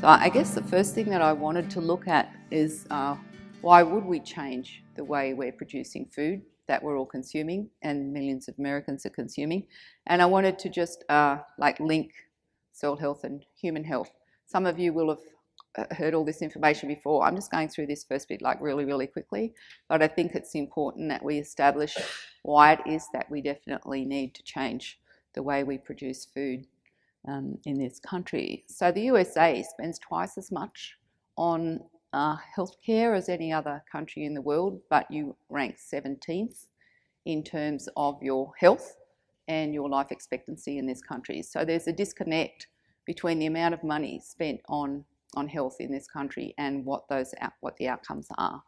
So I guess the first thing that I wanted to look at is why would we change the way we're producing food that we're all consuming and millions of Americans are consuming. And I wanted to just link soil health and human health. Some of you will have heard all this information before. I'm just going through this first bit really quickly, but I think it's important that we establish why it is that we definitely need to change the way we produce food in this country. So the USA spends twice as much on healthcare as any other country in the world, but you rank 17th in terms of your health and your life expectancy in this country. So there's a disconnect between the amount of money spent on health in this country and what the outcomes are.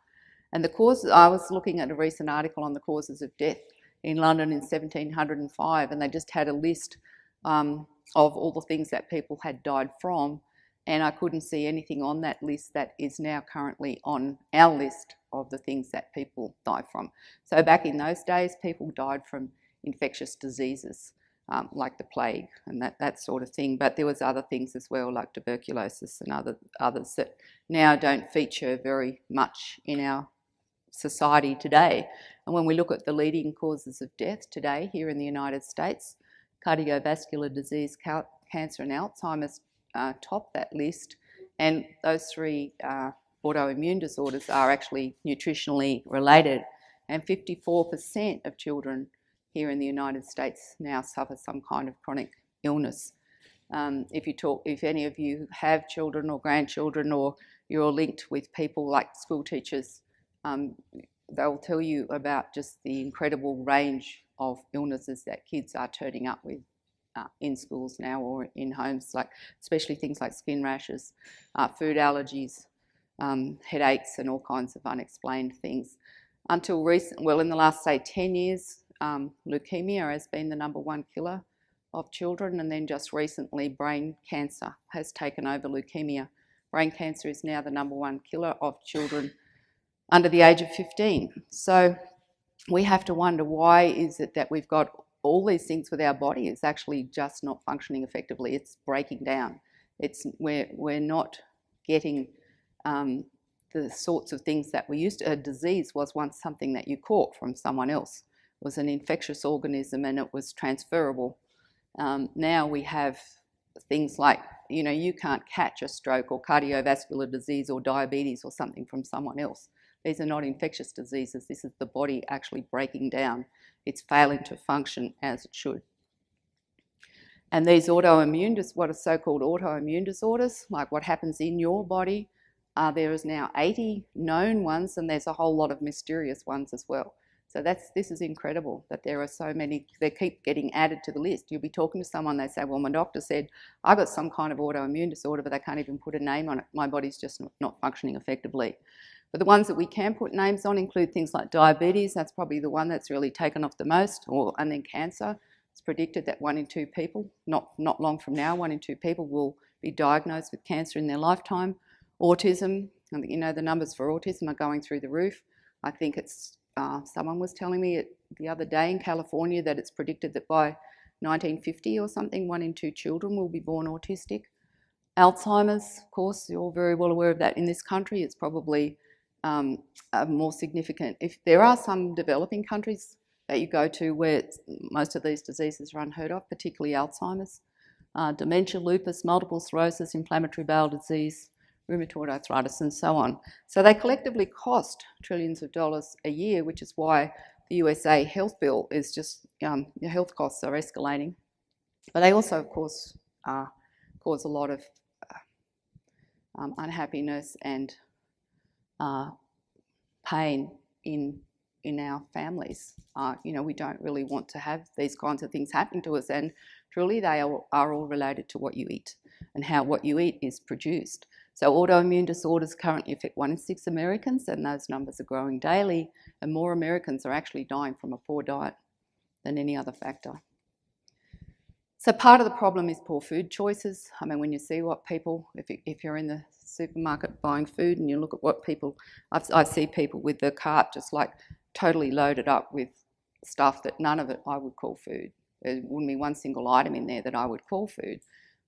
And the cause, I was looking at a recent article on the causes of death in London in 1705, and they just had a list of all the things that people had died from, and I couldn't see anything on that list that is now currently on our list of the things that people die from. So back in those days, people died from infectious diseases like the plague and that sort of thing, but there was other things as well, like tuberculosis and others that now don't feature very much in our society today. And when we look at the leading causes of death today here in the United States, cardiovascular disease, cancer and Alzheimer's top that list, and those three autoimmune disorders are actually nutritionally related, and 54% of children here in the United States now suffer some kind of chronic illness. If any of you have children or grandchildren, or you're linked with people like school teachers, they'll tell you about just the incredible range of illnesses that kids are turning up with in schools now or in homes, like especially things like skin rashes, food allergies, headaches and all kinds of unexplained things. Until recent, well, in the last, say, 10 years, leukemia has been the #1 killer of children, and then just recently brain cancer has taken over leukemia. Brain cancer is now the #1 killer of children under the age of 15. So we have to wonder, why is it that we've got all these things with our body? It's actually just not functioning effectively. It's breaking down. We're not getting the sorts of things that we used to. A disease was once something that you caught from someone else. It was an infectious organism and it was transferable. Now we have things like, you can't catch a stroke or cardiovascular disease or diabetes or something from someone else. These are not infectious diseases. This is the body actually breaking down. It's failing to function as it should. And these what are so-called autoimmune disorders, like what happens in your body, there is now 80 known ones, and there's a whole lot of mysterious ones as well. So this is incredible that there are so many. They keep getting added to the list. You'll be talking to someone, they say, well, my doctor said I got some kind of autoimmune disorder, but they can't even put a name on it. My body's just not functioning effectively. But the ones that we can put names on include things like diabetes. That's probably the one that's really taken off the most, and then cancer. It's predicted that 1 in 2 people, not long from now, 1 in 2 people will be diagnosed with cancer in their lifetime. Autism, and the numbers for autism are going through the roof. I think it's, someone was telling me the other day in California that it's predicted that by 1950 or something, 1 in 2 children will be born autistic. Alzheimer's, of course, you're all very well aware of that in this country. It's probably more significant. If there are some developing countries that you go to where most of these diseases are unheard of, particularly Alzheimer's, dementia, lupus, multiple sclerosis, inflammatory bowel disease, rheumatoid arthritis, and so on. So they collectively cost trillions of dollars a year, which is why the USA health bill is just, your health costs are escalating. But they also, of course, cause a lot of unhappiness and pain in our families. We don't really want to have these kinds of things happening to us, and truly they are all related to what you eat and how what you eat is produced. So autoimmune disorders currently affect 1 in 6 Americans, and those numbers are growing daily, and more Americans are actually dying from a poor diet than any other factor. So part of the problem is poor food choices. I mean, when you see what people, if you're in the supermarket buying food and you look at what people, I see people with the cart just like totally loaded up with stuff that none of it I would call food. There wouldn't be one single item in there that I would call food.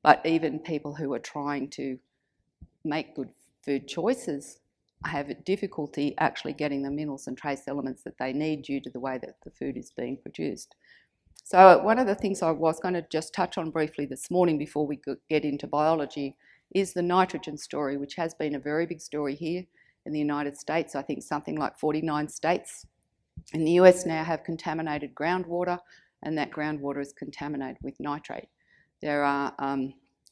But even people who are trying to make good food choices have difficulty actually getting the minerals and trace elements that they need due to the way that the food is being produced. So one of the things I was going to just touch on briefly this morning before we get into biology is the nitrogen story, which has been a very big story here in the United States. I think something like 49 states in the US now have contaminated groundwater, and that groundwater is contaminated with nitrate. There are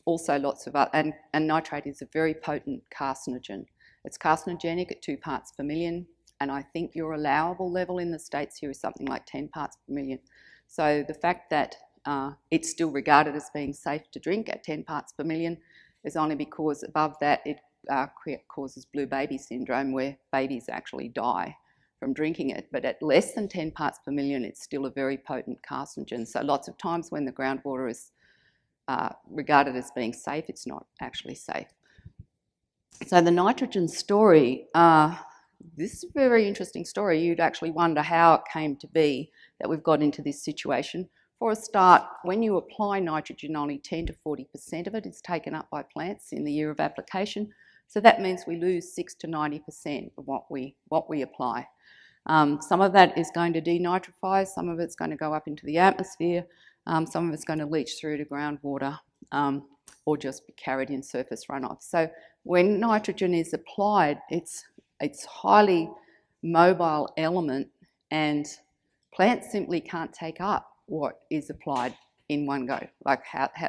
also lots of other, and nitrate is a very potent carcinogen. It's carcinogenic at 2 parts per million, and I think your allowable level in the States here is something like 10 parts per million. So the fact that it's still regarded as being safe to drink at 10 parts per million is only because above that it causes blue baby syndrome, where babies actually die from drinking it. But at less than 10 parts per million, it's still a very potent carcinogen. So lots of times when the groundwater is regarded as being safe, it's not actually safe. So the nitrogen story, this is a very interesting story. You'd actually wonder how it came to be that we've got into this situation. For a start, when you apply nitrogen, only 10 to 40% of it is taken up by plants in the year of application. So that means we lose 6 to 90% of what we apply. Some of that is going to denitrify, some of it's going to go up into the atmosphere, some of it's going to leach through to groundwater or just be carried in surface runoff. So when nitrogen is applied, it's highly mobile element, and plants simply can't take up what is applied in one go. Like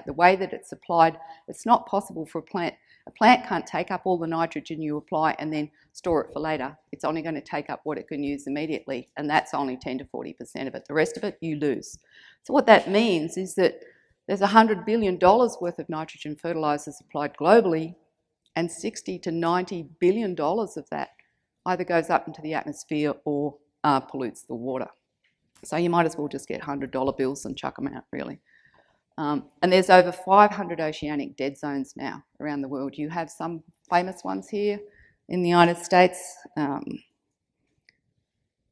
the way that it's applied, it's not possible for a plant. A plant can't take up all the nitrogen you apply and then store it for later. It's only going to take up what it can use immediately, and that's only 10 to 40% of it. The rest of it you lose. So what that means is that there's $100 billion worth of nitrogen fertilizers applied globally, and $60 to $90 billion of that either goes up into the atmosphere or pollutes the water. So you might as well just get $100 bills and chuck them out, really. And there's over 500 oceanic dead zones now around the world. You have some famous ones here in the United States, down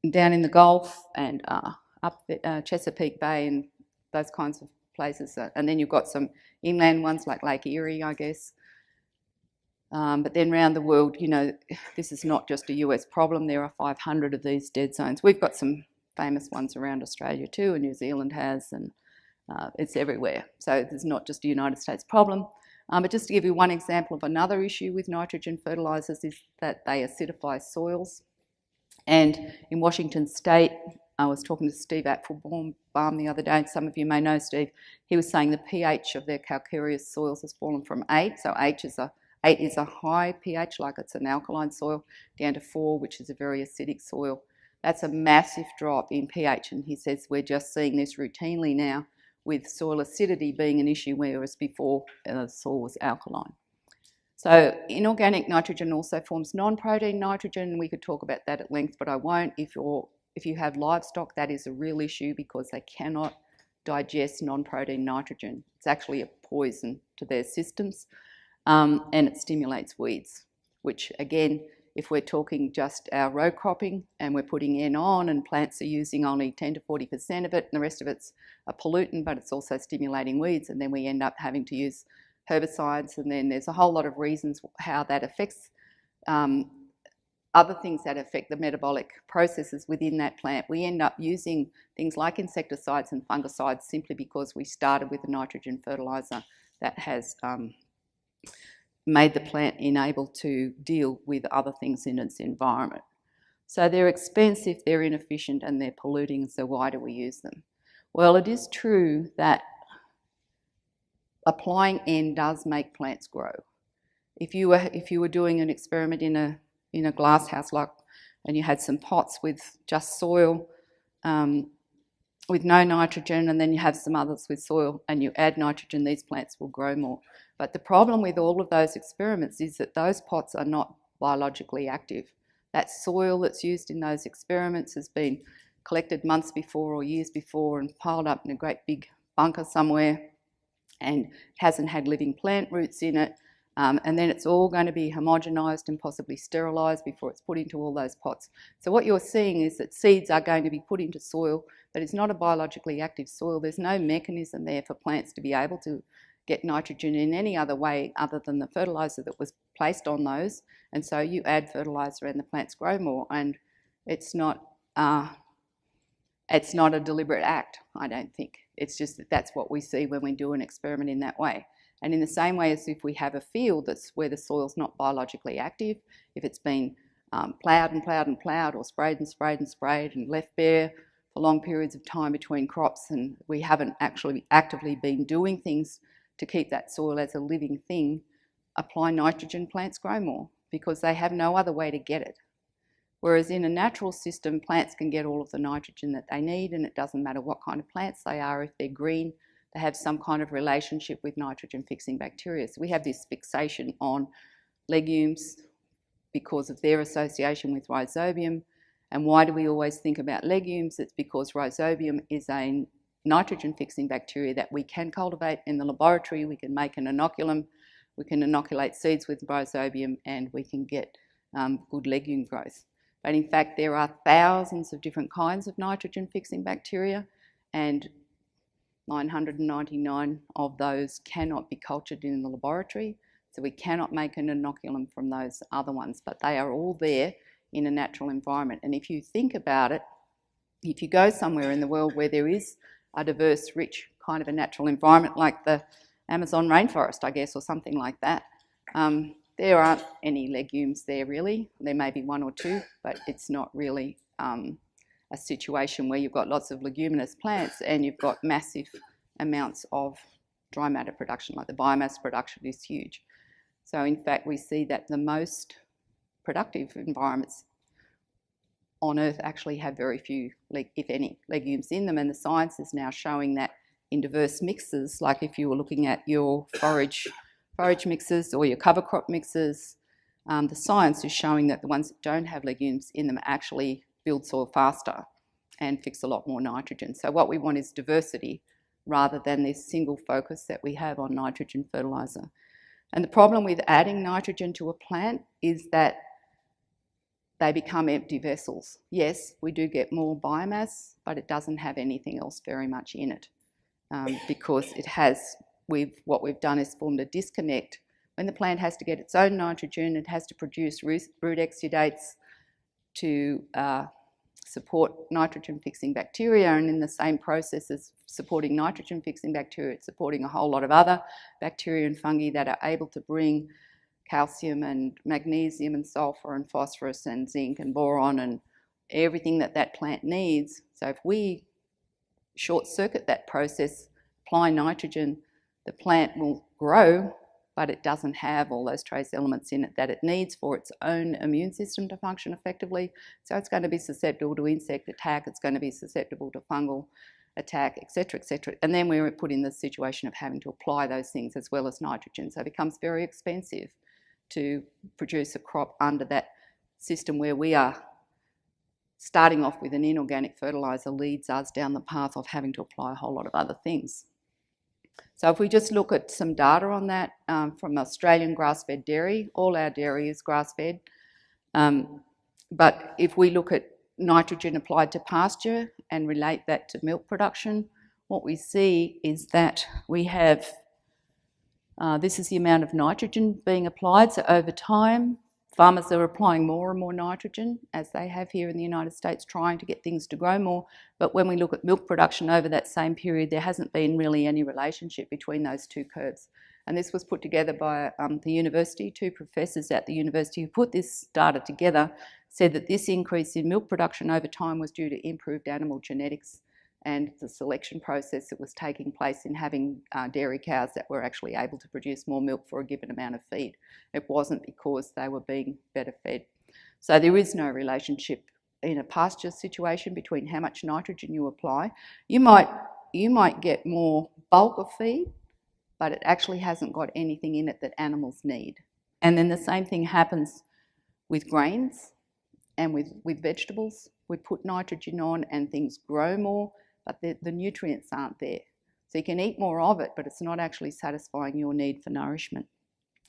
in the Gulf and up the Chesapeake Bay and those kinds of places. And then you've got some inland ones like Lake Erie, I guess. But then around the world, you know, this is not just a US problem. There are 500 of these dead zones. We've got some famous ones around Australia too, and New Zealand has, and it's everywhere. So it's not just a United States problem. But just to give you one example of another issue with nitrogen fertilizers is that they acidify soils. And in Washington State, I was talking to Steve Apfelbaum the other day, and some of you may know Steve. He was saying the pH of their calcareous soils has fallen from 8, so 8 is a high pH, like it's an alkaline soil, down to 4, which is a very acidic soil. That's a massive drop in pH, and he says we're just seeing this routinely now with soil acidity being an issue, whereas before the soil was alkaline. So inorganic nitrogen also forms non-protein nitrogen. We could talk about that at length, but I won't. If you have livestock, that is a real issue because they cannot digest non-protein nitrogen. It's actually a poison to their systems, and it stimulates weeds, which again, if we're talking just our row cropping and we're putting N on and plants are using only 10 to 40% of it and the rest of it's a pollutant, but it's also stimulating weeds, and then we end up having to use herbicides, and then there's a whole lot of reasons how that affects other things that affect the metabolic processes within that plant. We end up using things like insecticides and fungicides simply because we started with a nitrogen fertilizer that has made the plant unable to deal with other things in its environment. So they're expensive, they're inefficient, and they're polluting, so why do we use them? Well, it is true that applying N does make plants grow. If you were doing an experiment in a glass house, like, and you had some pots with just soil with no nitrogen, and then you have some others with soil and you add nitrogen, these plants will grow more. But the problem with all of those experiments is that those pots are not biologically active. That soil that's used in those experiments has been collected months before or years before and piled up in a great big bunker somewhere, and hasn't had living plant roots in it. And then it's all going to be homogenized and possibly sterilized before it's put into all those pots. So what you're seeing is that seeds are going to be put into soil that is not a biologically active soil. There's no mechanism there for plants to be able to get nitrogen in any other way other than the fertilizer that was placed on those, and so you add fertiliser and the plants grow more. And it's not a deliberate act, I don't think. It's just that that's what we see when we do an experiment in that way. And in the same way as if we have a field that's where the soil's not biologically active, if it's been ploughed and ploughed and ploughed, or sprayed and sprayed and sprayed and left bare for long periods of time between crops, and we haven't actually actively been doing things to keep that soil as a living thing, apply nitrogen, plants grow more because they have no other way to get it. Whereas in a natural system, plants can get all of the nitrogen that they need, and it doesn't matter what kind of plants they are. If they're green, they have some kind of relationship with nitrogen-fixing bacteria. So we have this fixation on legumes because of their association with rhizobium. And why do we always think about legumes? It's because rhizobium is a nitrogen-fixing bacteria that we can cultivate in the laboratory. We can make an inoculum. We can inoculate seeds with rhizobium, and we can get good legume growth. But in fact, there are thousands of different kinds of nitrogen-fixing bacteria, and 999 of those cannot be cultured in the laboratory. So we cannot make an inoculum from those other ones, but they are all there in a natural environment. And if you think about it, if you go somewhere in the world where there is a diverse, rich kind of a natural environment, like the Amazon rainforest, I guess, or something like that, there aren't any legumes there really. There may be one or two, but it's not really a situation where you've got lots of leguminous plants and you've got massive amounts of dry matter production, like the biomass production is huge. So in fact, we see that the most productive environments on Earth actually have very few, if any, legumes in them, and the science is now showing that in diverse mixes, like if you were looking at your forage mixes or your cover crop mixes, the science is showing that the ones that don't have legumes in them actually build soil faster and fix a lot more nitrogen. So what we want is diversity rather than this single focus that we have on nitrogen fertiliser. And the problem with adding nitrogen to a plant is that they become empty vessels. Yes, we do get more biomass, but it doesn't have anything else very much in it because it has, what we've done is formed a disconnect. When the plant has to get its own nitrogen, it has to produce root exudates to support nitrogen-fixing bacteria, and in the same process as supporting nitrogen-fixing bacteria, it's supporting a whole lot of other bacteria and fungi that are able to bring calcium and magnesium and sulfur and phosphorus and zinc and boron and everything that that plant needs. So if we short-circuit that process, apply nitrogen, the plant will grow, but it doesn't have all those trace elements in it that it needs for its own immune system to function effectively. So it's going to be susceptible to insect attack, it's going to be susceptible to fungal attack, etc., etc. And then we're put in the situation of having to apply those things as well as nitrogen. So it becomes very expensive to produce a crop under that system where we are starting off with an inorganic fertiliser leads us down the path of having to apply a whole lot of other things. So if we just look at some data on that from Australian grass-fed dairy, all our dairy is grass-fed. But if we look at nitrogen applied to pasture and relate that to milk production, what we see is that we have, this is the amount of nitrogen being applied. So over time, farmers are applying more and more nitrogen, as they have here in the United States, trying to get things to grow more. But when we look at milk production over that same period, there hasn't been really any relationship between those two curves. And this was put together by the university. Two professors at the university who put this data together said that this increase in milk production over time was due to improved animal genetics and the selection process that was taking place in having dairy cows that were actually able to produce more milk for a given amount of feed. It wasn't because they were being better fed. So there is no relationship in a pasture situation between how much nitrogen you apply. You might get more bulk of feed, but it actually hasn't got anything in it that animals need. And then the same thing happens with grains and with vegetables. We put nitrogen on and things grow more, but the nutrients aren't there. So you can eat more of it, but it's not actually satisfying your need for nourishment.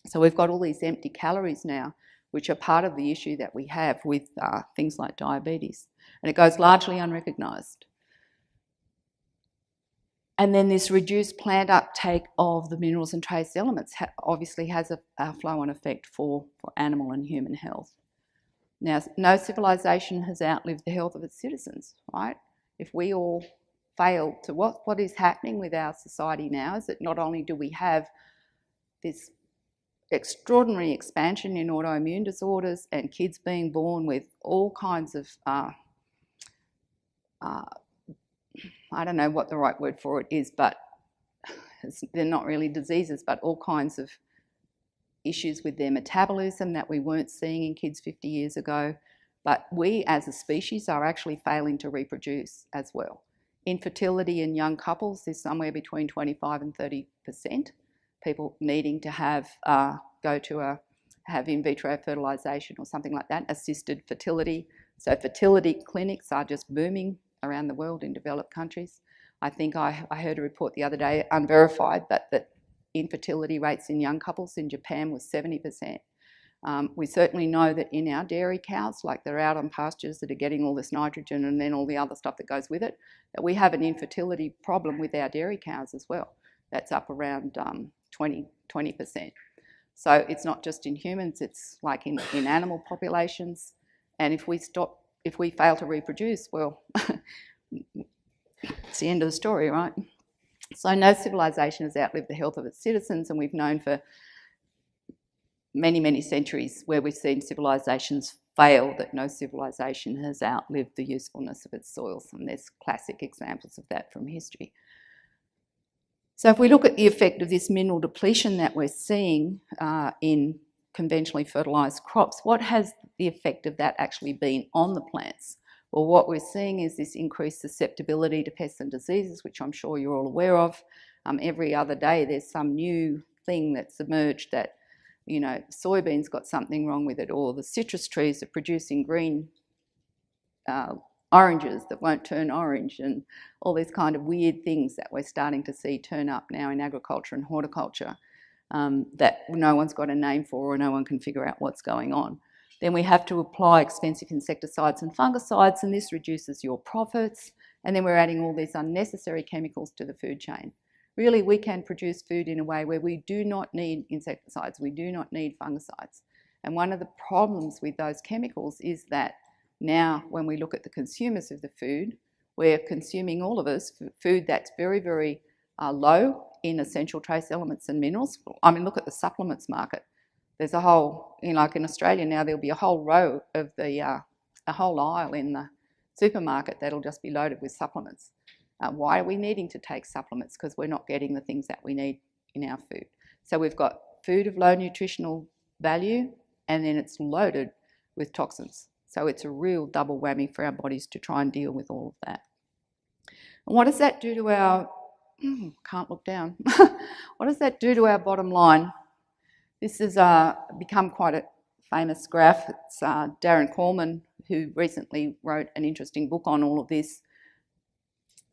So we've got all these empty calories now, which are part of the issue that we have with things like diabetes. And it goes largely unrecognised. And then this reduced plant uptake of the minerals and trace elements obviously has a flow-on effect for animal and human health. Now, no civilization has outlived the health of its citizens, right? If we all fail to, what is happening with our society now is that not only do we have this extraordinary expansion in autoimmune disorders and kids being born with all kinds of, I don't know what the right word for it is, but they're not really diseases, but all kinds of issues with their metabolism that we weren't seeing in kids 50 years ago. But we as a species are actually failing to reproduce as well. Infertility in young couples is somewhere between 25 and 30%. People needing to have in vitro fertilisation or something like that, assisted fertility. So fertility clinics are just booming around the world in developed countries. I think I heard a report the other day, unverified, but that infertility rates in young couples in Japan was 70%. We certainly know that in our dairy cows, like they're out on pastures that are getting all this nitrogen and then all the other stuff that goes with it, that we have an infertility problem with our dairy cows as well. That's up around 20%. So it's not just in humans, it's like in animal populations. And if we fail to reproduce, well, it's the end of the story, right? So no civilization has outlived the health of its citizens, and we've known for many, many centuries where we've seen civilizations fail that no civilization has outlived the usefulness of its soils, and there's classic examples of that from history. So if we look at the effect of this mineral depletion that we're seeing in conventionally fertilised crops, what has the effect of that actually been on the plants? Well, what we're seeing is this increased susceptibility to pests and diseases, which I'm sure you're all aware of. Every other day there's some new thing that's emerged that, you know, soybeans got something wrong with it, or the citrus trees are producing green oranges that won't turn orange, and all these kind of weird things that we're starting to see turn up now in agriculture and horticulture that no one's got a name for or no one can figure out what's going on. Then we have to apply expensive insecticides and fungicides, and this reduces your profits. And then we're adding all these unnecessary chemicals to the food chain. Really, we can produce food in a way where we do not need insecticides, we do not need fungicides. And one of the problems with those chemicals is that now when we look at the consumers of the food, we're consuming, all of us, food that's very, very low in essential trace elements and minerals. I mean, look at the supplements market. There's a whole, you know, like in Australia now, there'll be a whole row of a whole aisle in the supermarket that'll just be loaded with supplements. Why are we needing to take supplements? Because we're not getting the things that we need in our food. So we've got food of low nutritional value, and then it's loaded with toxins. So it's a real double whammy for our bodies to try and deal with all of that. And what does that do to our, can't look down. What does that do to our bottom line? This has become quite a famous graph. It's Darren Coleman, who recently wrote an interesting book on all of this.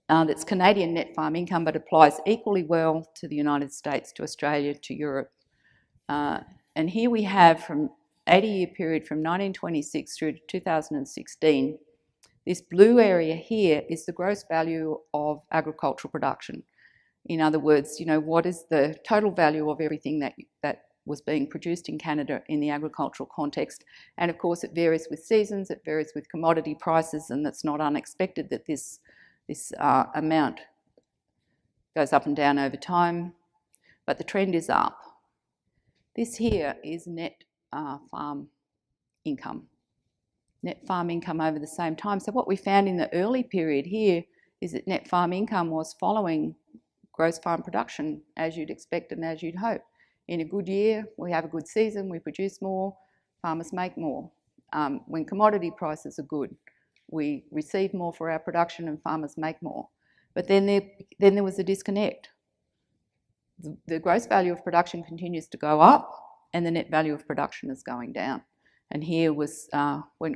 That's Canadian net farm income, but applies equally well to the United States, to Australia, to Europe. And here we have, from 80-year period from 1926 through to 2016, this blue area here is the gross value of agricultural production. In other words, you know, what is the total value of everything that was being produced in Canada in the agricultural context? And of course it varies with seasons, it varies with commodity prices, and it's not unexpected that this amount goes up and down over time, but the trend is up. This here is net farm income. Net farm income over the same time. So what we found in the early period here is that net farm income was following gross farm production, as you'd expect and as you'd hope. In a good year, we have a good season, we produce more, farmers make more. When commodity prices are good, we receive more for our production and farmers make more. But then there was a disconnect. The gross value of production continues to go up and the net value of production is going down. And here was when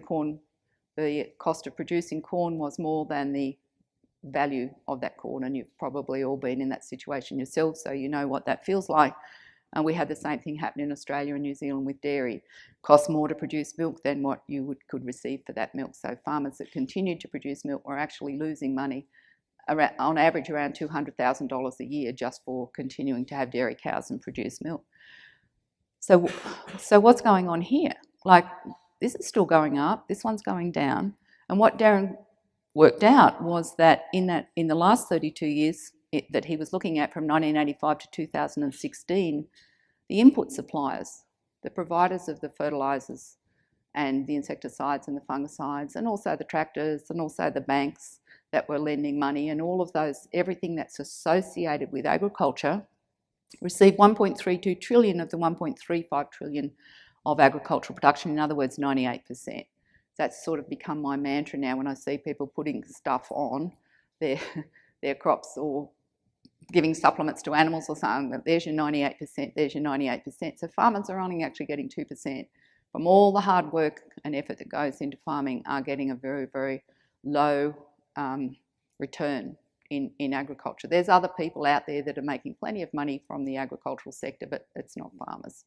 the cost of producing corn was more than the value of that corn, and you've probably all been in that situation yourselves, so you know what that feels like. And we had the same thing happen in Australia and New Zealand with dairy. It costs more to produce milk than what you could receive for that milk. So farmers that continued to produce milk were actually losing money on average around $200,000 a year just for continuing to have dairy cows and produce milk. So what's going on here? Like, this is still going up, this one's going down, and what Darren worked out was that in the last 32 years that he was looking at, from 1985 to 2016, the input suppliers, the providers of the fertilisers and the insecticides and the fungicides, and also the tractors and also the banks that were lending money, and all of those, everything that's associated with agriculture, received 1.32 trillion of the 1.35 trillion of agricultural production. In other words, 98%. That's sort of become my mantra now when I see people putting stuff on their crops or giving supplements to animals or something. There's your 98%, there's your 98%. So farmers are only actually getting 2%. From all the hard work and effort that goes into farming, are getting a very, very low return in agriculture. There's other people out there that are making plenty of money from the agricultural sector, but it's not farmers.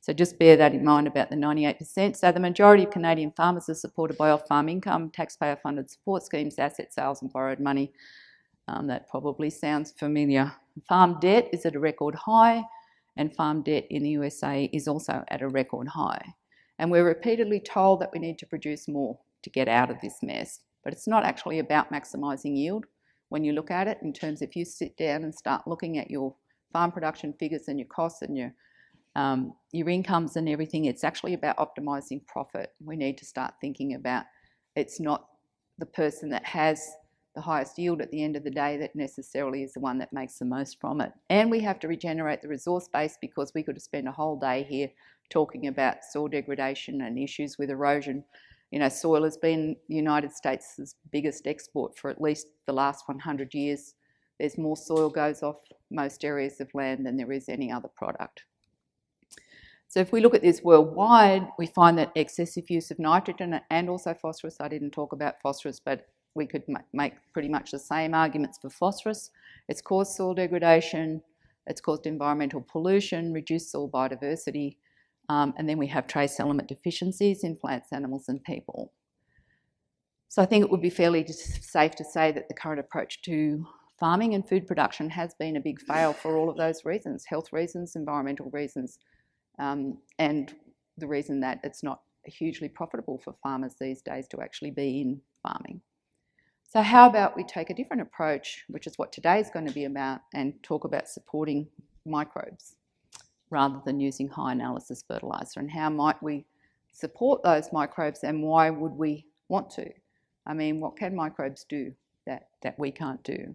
So just bear that in mind about the 98%. So the majority of Canadian farmers are supported by off-farm income, taxpayer-funded support schemes, asset sales and borrowed money. That probably sounds familiar. Farm debt is at a record high, and farm debt in the USA is also at a record high. And we're repeatedly told that we need to produce more to get out of this mess. But it's not actually about maximising yield. When you look at it in terms, if you sit down and start looking at your farm production figures and your costs and your incomes and everything, it's actually about optimising profit. We need to start thinking about, it's not the person that has the highest yield at the end of the day that necessarily is the one that makes the most from it. And we have to regenerate the resource base, because we could spend a whole day here talking about soil degradation and issues with erosion. You know, soil has been the United States' biggest export for at least the last 100 years. There's more soil goes off most areas of land than there is any other product. So if we look at this worldwide, we find that excessive use of nitrogen and also phosphorus, I didn't talk about phosphorus, but we could make pretty much the same arguments for phosphorus. It's caused soil degradation, it's caused environmental pollution, reduced soil biodiversity, and then we have trace element deficiencies in plants, animals and people. So I think it would be fairly safe to say that the current approach to farming and food production has been a big fail for all of those reasons: health reasons, environmental reasons, and the reason that it's not hugely profitable for farmers these days to actually be in farming. So how about we take a different approach, which is what today is going to be about, and talk about supporting microbes rather than using high analysis fertiliser, and how might we support those microbes, and why would we want to? I mean, what can microbes do that we can't do?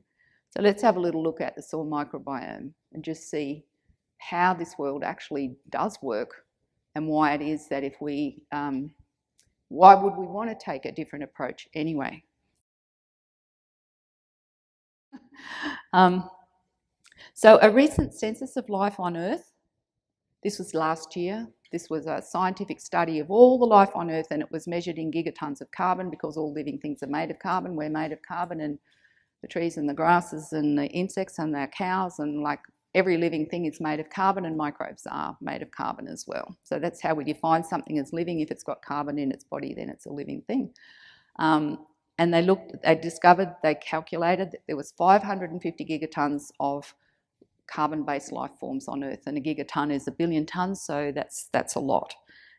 So let's have a little look at the soil microbiome and just see how this world actually does work, and why it is that if we, why would we want to take a different approach anyway? So a recent census of life on Earth, this was last year. This was a scientific study of all the life on Earth, and it was measured in gigatons of carbon, because all living things are made of carbon. We're made of carbon, and the trees and the grasses and the insects and the cows, and like every living thing is made of carbon, and microbes are made of carbon as well. So that's how we define something as living. If it's got carbon in its body, then it's a living thing. And they discovered, they calculated that there was 550 gigatons of carbon-based life forms on Earth, and a gigaton is 1 billion tonnes, so that's a lot.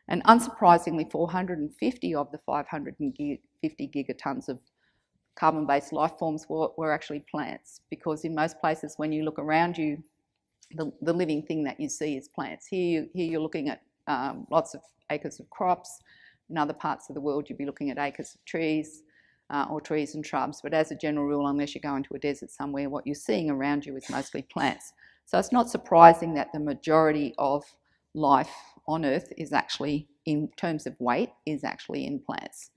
And unsurprisingly, 450 of the 550 gigatons of carbon-based life forms were actually plants, because in most places when you look around you, the living thing that you see is plants. Here you're looking at lots of acres of crops. In other parts of the world, you'd be looking at acres of trees, or trees and shrubs, but as a general rule, unless you go into a desert somewhere, what you're seeing around you is mostly plants. So it's not surprising that the majority of life on Earth is actually, in terms of weight, is actually in plants.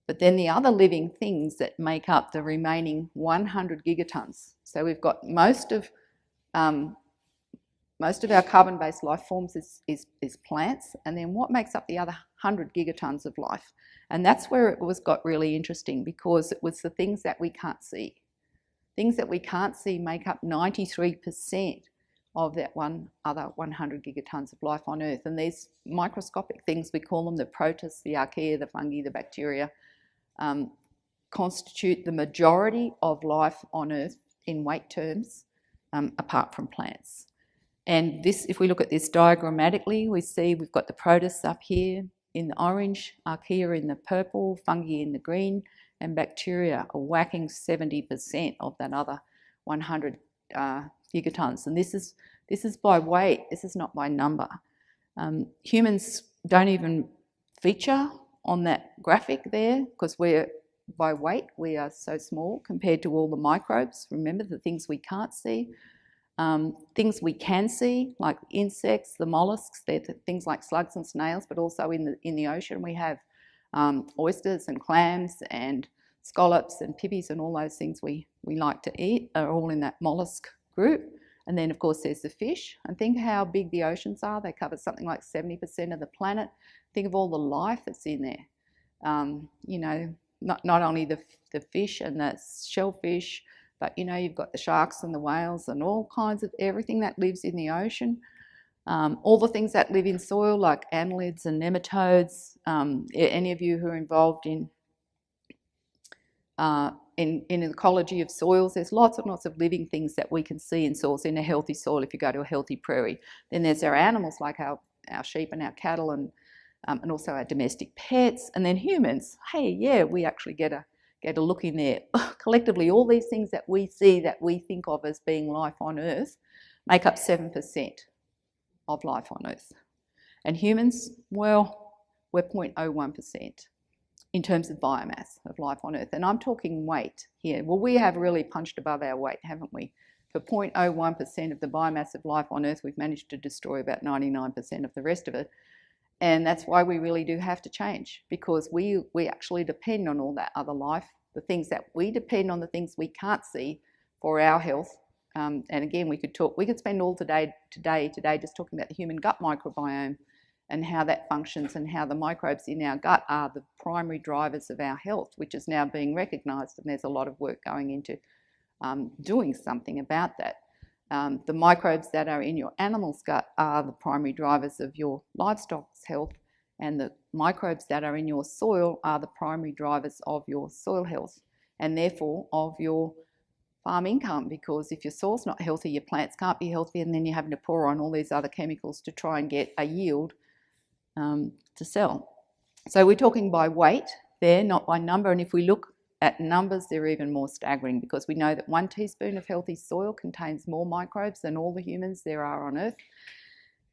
But then the other living things that make up the remaining 100 gigatons. So we've got most of our carbon-based life forms is plants, and then what makes up the other 100 gigatons of life? And that's where it got really interesting, because it was the things that we can't see. Things that we can't see make up 93% of that other 100 gigatons of life on Earth. And these microscopic things, we call them the protists, the archaea, the fungi, the bacteria, constitute the majority of life on Earth in weight terms, apart from plants. And this, if we look at this diagrammatically, we see we've got the protists up here in the orange, archaea in the purple, fungi in the green, and bacteria are whacking 70% of that other 100 gigatons. And this is by weight, this is not by number. Humans don't even feature on that graphic there because by weight we are so small compared to all the microbes. Remember, the things we can't see. Things we can see, like insects, the mollusks, they're things like slugs and snails, but also in the ocean we have oysters and clams and scallops and pibbies, and all those things we like to eat are all in that mollusk group. And then of course there's the fish, and think how big the oceans are. They cover something like 70% of the planet. Think of all the life that's in there. You know, not only the fish and the shellfish, but you know, you've got the sharks and the whales and all kinds of everything that lives in the ocean. All the things that live in soil, like annelids and nematodes. Any of you who are involved in ecology of soils, there's lots and lots of living things that we can see in soils, in a healthy soil if you go to a healthy prairie. Then there's our animals like our sheep and our cattle, and also our domestic pets, and then humans. Hey, yeah, we actually get a look in there. Collectively, all these things that we see, that we think of as being life on Earth, make up 7% of life on Earth. And humans, well, we're 0.01% in terms of biomass of life on Earth. And I'm talking weight here. Well, we have really punched above our weight, haven't we? For 0.01% of the biomass of life on Earth, we've managed to destroy about 99% of the rest of it. And that's why we really do have to change, because we actually depend on all that other life, the things that we depend on, the things we can't see for our health. And again, we could spend all today just talking about the human gut microbiome and how that functions, and how the microbes in our gut are the primary drivers of our health, which is now being recognised, and there's a lot of work going into doing something about that. The microbes that are in your animal's gut are the primary drivers of your livestock's health, and the microbes that are in your soil are the primary drivers of your soil health, and therefore of your farm income, because if your soil's not healthy, your plants can't be healthy, and then you're having to pour on all these other chemicals to try and get a yield to sell. So we're talking by weight there, not by number, and if we look at numbers, they're even more staggering, because we know that 1 teaspoon of healthy soil contains more microbes than all the humans there are on Earth.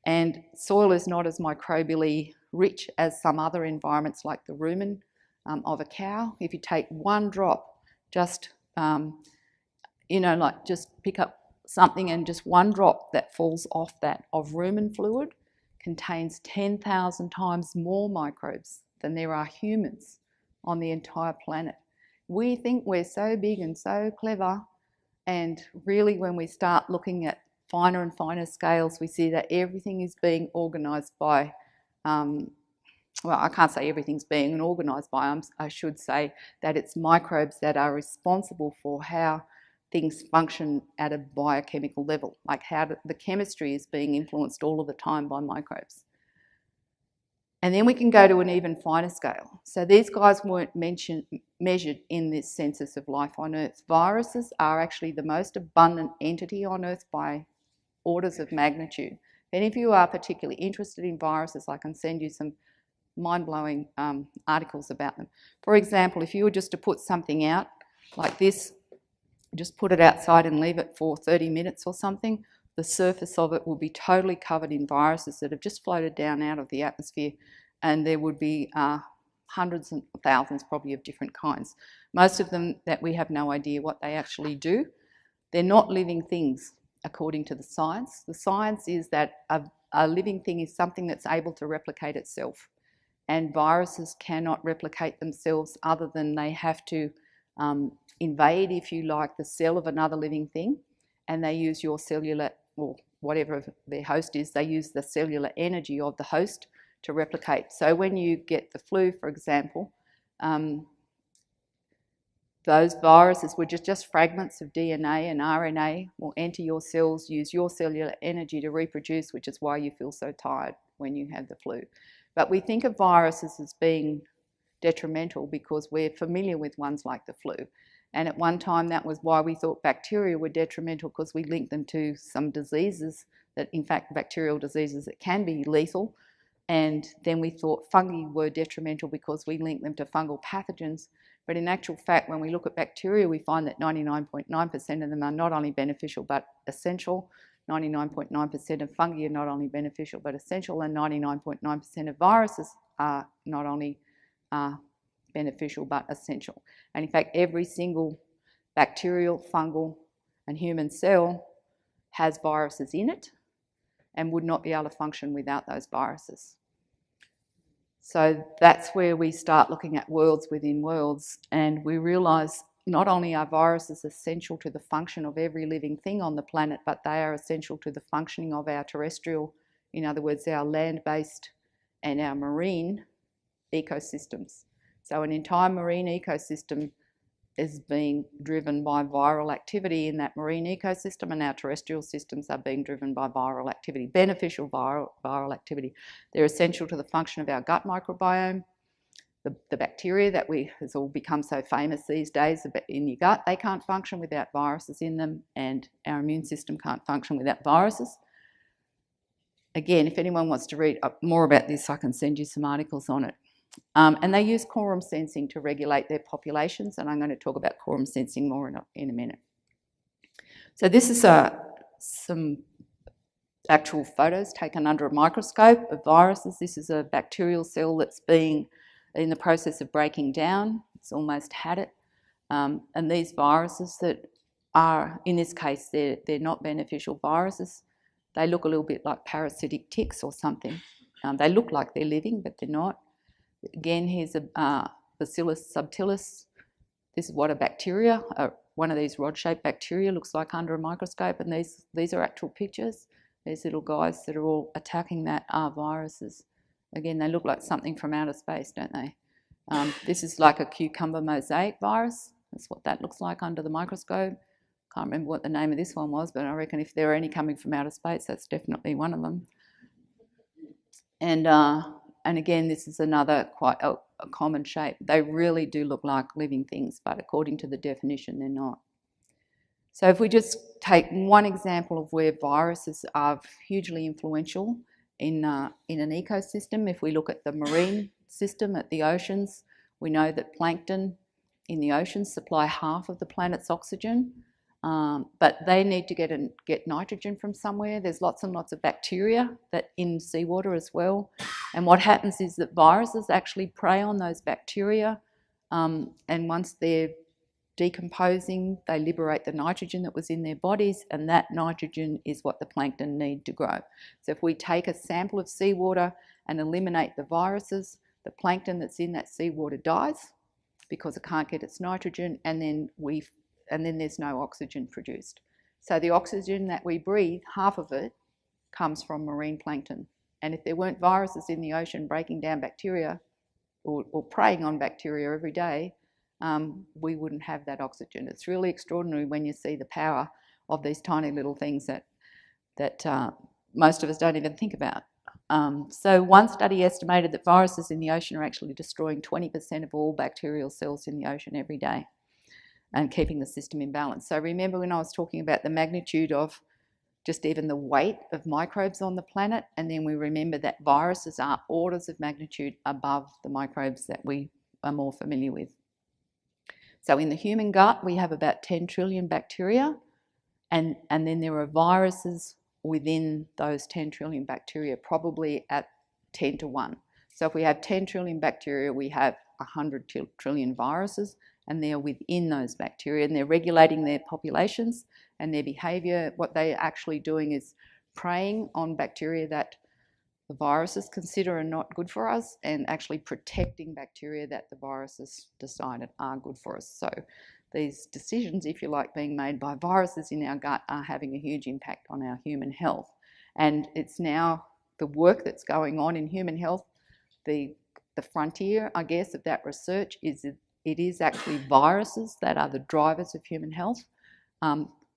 And soil is not as microbially rich as some other environments like the rumen of a cow. If you take 1 drop, just, you know, like just pick up something, and just 1 drop that falls off that of rumen fluid contains 10,000 times more microbes than there are humans on the entire planet. We think we're so big and so clever, and really when we start looking at finer and finer scales, we see that everything is being organised by, well, I can't say everything's being organised by, I should say that it's microbes that are responsible for how things function at a biochemical level, like how the chemistry is being influenced all of the time by microbes. And then we can go to an even finer scale. So these guys weren't measured in this census of life on Earth. Viruses are actually the most abundant entity on Earth by orders of magnitude. If any of you are particularly interested in viruses, I can send you some mind-blowing articles about them. For example, if you were just to put something out like this, just put it outside and leave it for 30 minutes or something, the surface of it will be totally covered in viruses that have just floated down out of the atmosphere, and there would be hundreds and thousands probably of different kinds. Most of them that we have no idea what they actually do. They're not living things according to the science. The science is that a living thing is something that's able to replicate itself, and viruses cannot replicate themselves other than they have to invade, if you like, the cell of another living thing, and they use your cellular, or whatever their host is, they use the cellular energy of the host to replicate. So when you get the flu, for example, those viruses, which are just fragments of DNA and RNA, will enter your cells, use your cellular energy to reproduce, which is why you feel so tired when you have the flu. But we think of viruses as being detrimental because we're familiar with ones like the flu. And at one time, that was why we thought bacteria were detrimental, because we linked them to some diseases that, in fact, bacterial diseases that can be lethal. And then we thought fungi were detrimental because we linked them to fungal pathogens. But in actual fact, when we look at bacteria, we find that 99.9% of them are not only beneficial but essential. 99.9% of fungi are not only beneficial but essential, and 99.9% of viruses are not only beneficial but essential. And in fact, every single bacterial, fungal, and human cell has viruses in it and would not be able to function without those viruses. So that's where we start looking at worlds within worlds, and we realise not only are viruses essential to the function of every living thing on the planet, but they are essential to the functioning of our terrestrial, in other words, our land-based and our marine ecosystems. So an entire marine ecosystem is being driven by viral activity in that marine ecosystem, and our terrestrial systems are being driven by viral activity, beneficial viral activity. They're essential to the function of our gut microbiome. The bacteria that has all become so famous these days in your gut, they can't function without viruses in them, and our immune system can't function without viruses. Again, if anyone wants to read more about this, I can send you some articles on it. And they use quorum sensing to regulate their populations, and I'm going to talk about quorum sensing more in a minute. So this is some actual photos taken under a microscope of viruses. This is a bacterial cell that's being in the process of breaking down. It's almost had it. And these viruses that are, in this case, they're not beneficial viruses. They look a little bit like parasitic ticks or something. They look like they're living, but they're not. Again, here's a Bacillus subtilis. This is what a bacteria, one of these rod-shaped bacteria, looks like under a microscope, and these are actual pictures. These little guys that are all attacking that are viruses. Again, they look like something from outer space, don't they? This is like a cucumber mosaic virus. That's what that looks like under the microscope. Can't remember what the name of this one was, but I reckon if there are any coming from outer space, that's definitely one of them. And again, this is another quite a common shape. They really do look like living things, but according to the definition, they're not. So if we just take one example of where viruses are hugely influential in an ecosystem, if we look at the marine system, at the oceans, we know that plankton in the oceans supply half of the planet's oxygen, but they need to get nitrogen from somewhere. There's lots and lots of bacteria that in seawater as well. And what happens is that viruses actually prey on those bacteria, and once they're decomposing, they liberate the nitrogen that was in their bodies, and that nitrogen is what the plankton need to grow. So if we take a sample of seawater and eliminate the viruses, the plankton that's in that seawater dies because it can't get its nitrogen, and then there's no oxygen produced. So the oxygen that we breathe, half of it comes from marine plankton. And if there weren't viruses in the ocean breaking down bacteria or preying on bacteria every day, we wouldn't have that oxygen. It's really extraordinary when you see the power of these tiny little things that most of us don't even think about. So one study estimated that viruses in the ocean are actually destroying 20% of all bacterial cells in the ocean every day and keeping the system in balance. So remember when I was talking about the magnitude of just even the weight of microbes on the planet, and then we remember that viruses are orders of magnitude above the microbes that we are more familiar with. So in the human gut, we have about 10 trillion bacteria, and then there are viruses within those 10 trillion bacteria, probably at 10 to 1. So if we have 10 trillion bacteria, we have 100 trillion viruses, and they're within those bacteria, and they're regulating their populations and their behaviour. What they're actually doing is preying on bacteria that the viruses consider are not good for us, and actually protecting bacteria that the viruses decided are good for us. So these decisions, if you like, being made by viruses in our gut are having a huge impact on our human health. And it's now the work that's going on in human health, the frontier, I guess, of that research is it is actually viruses that are the drivers of human health,